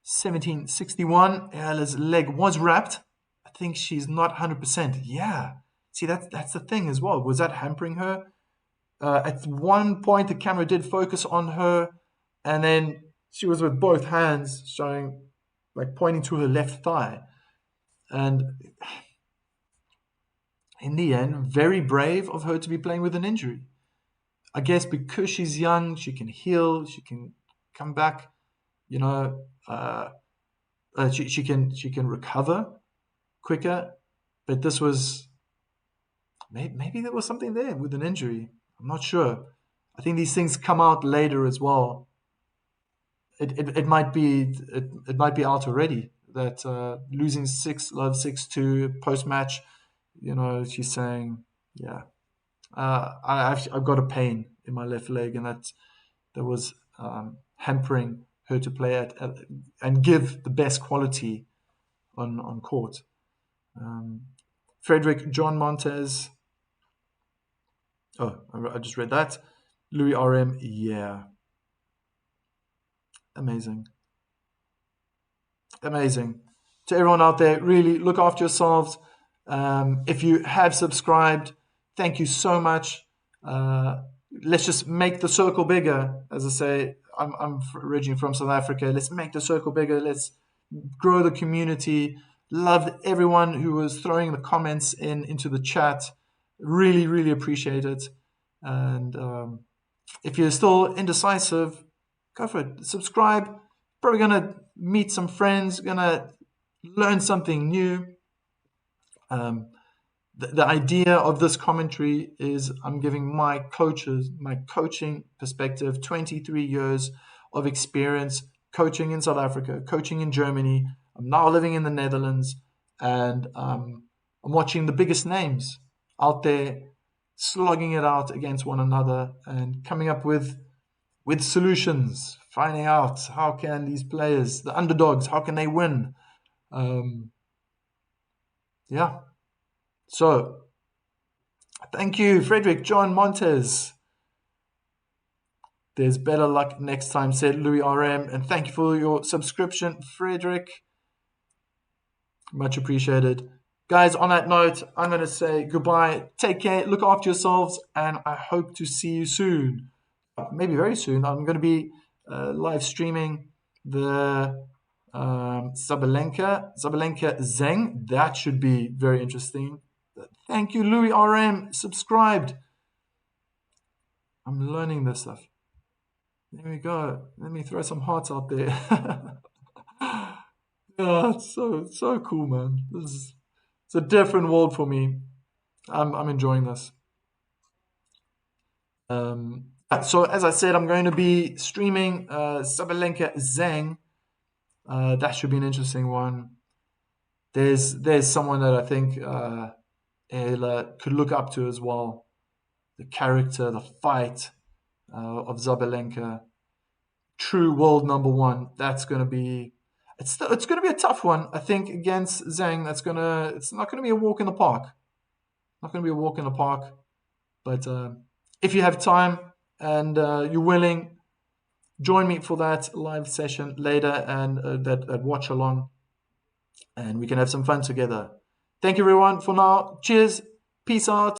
1761. Eala's leg was wrapped. I think she's not 100%. Yeah. See, that's the thing as well. Was that hampering her? At one point, the camera did focus on her, and then she was with both hands showing, like pointing to her left thigh. And in the end, very brave of her to be playing with an injury. I guess because she's young, she can heal, she can come back, you know, she can recover quicker. But this was maybe there was something there with an injury. I'm not sure. I think these things come out later as well. it might be it might be out already. That losing love 6-2 post match. She's saying, yeah, I've got a pain in my left leg, and that was hampering her to play and give the best quality on court. Frederick John Montez. Oh, I just read that. Louis RM. Yeah, amazing. Amazing. To everyone out there, really look after yourselves. If you have subscribed, thank you so much. Let's just make the circle bigger. As I say, I'm originally from South Africa. Let's make the circle bigger. Let's grow the community. Loved everyone who was throwing the comments into the chat. Really, really appreciate it. And if you're still indecisive, go for it. Subscribe. Probably gonna meet some friends. Gonna learn something new. The idea of this commentary is I'm giving my coaching perspective, 23 years of experience coaching in South Africa, coaching in Germany. I'm now living in the Netherlands, and I'm watching the biggest names out there slogging it out against one another and coming up with solutions, finding out how can these players, the underdogs, how can they win? Yeah. So, thank you, Frederick John Montes. There's better luck next time, said Louis RM. And thank you for your subscription, Frederick. Much appreciated. Guys, on that note, I'm going to say goodbye. Take care. Look after yourselves. And I hope to see you soon. Maybe very soon. I'm going to be live streaming the Zabalenka Zeng. That should be very interesting. Thank you, Louis RM. Subscribed. I'm learning this stuff. There we go. Let me throw some hearts out there. Yeah, it's so cool, man. It's a different world for me. I'm enjoying this. So as I said, I'm going to be streaming Sabalenka Zhang. That should be an interesting one. There's someone that I think Eala could look up to as well. The character, the fight of Zabalenka, true world number one. That's going to be it's going to be a tough one. I think against Zhang. It's not going to be a walk in the park. Not going to be a walk in the park. But if you have time and you're willing, join me for that live session later and that watch along, and we can have some fun together. Thank you, everyone, for now. Cheers. Peace out.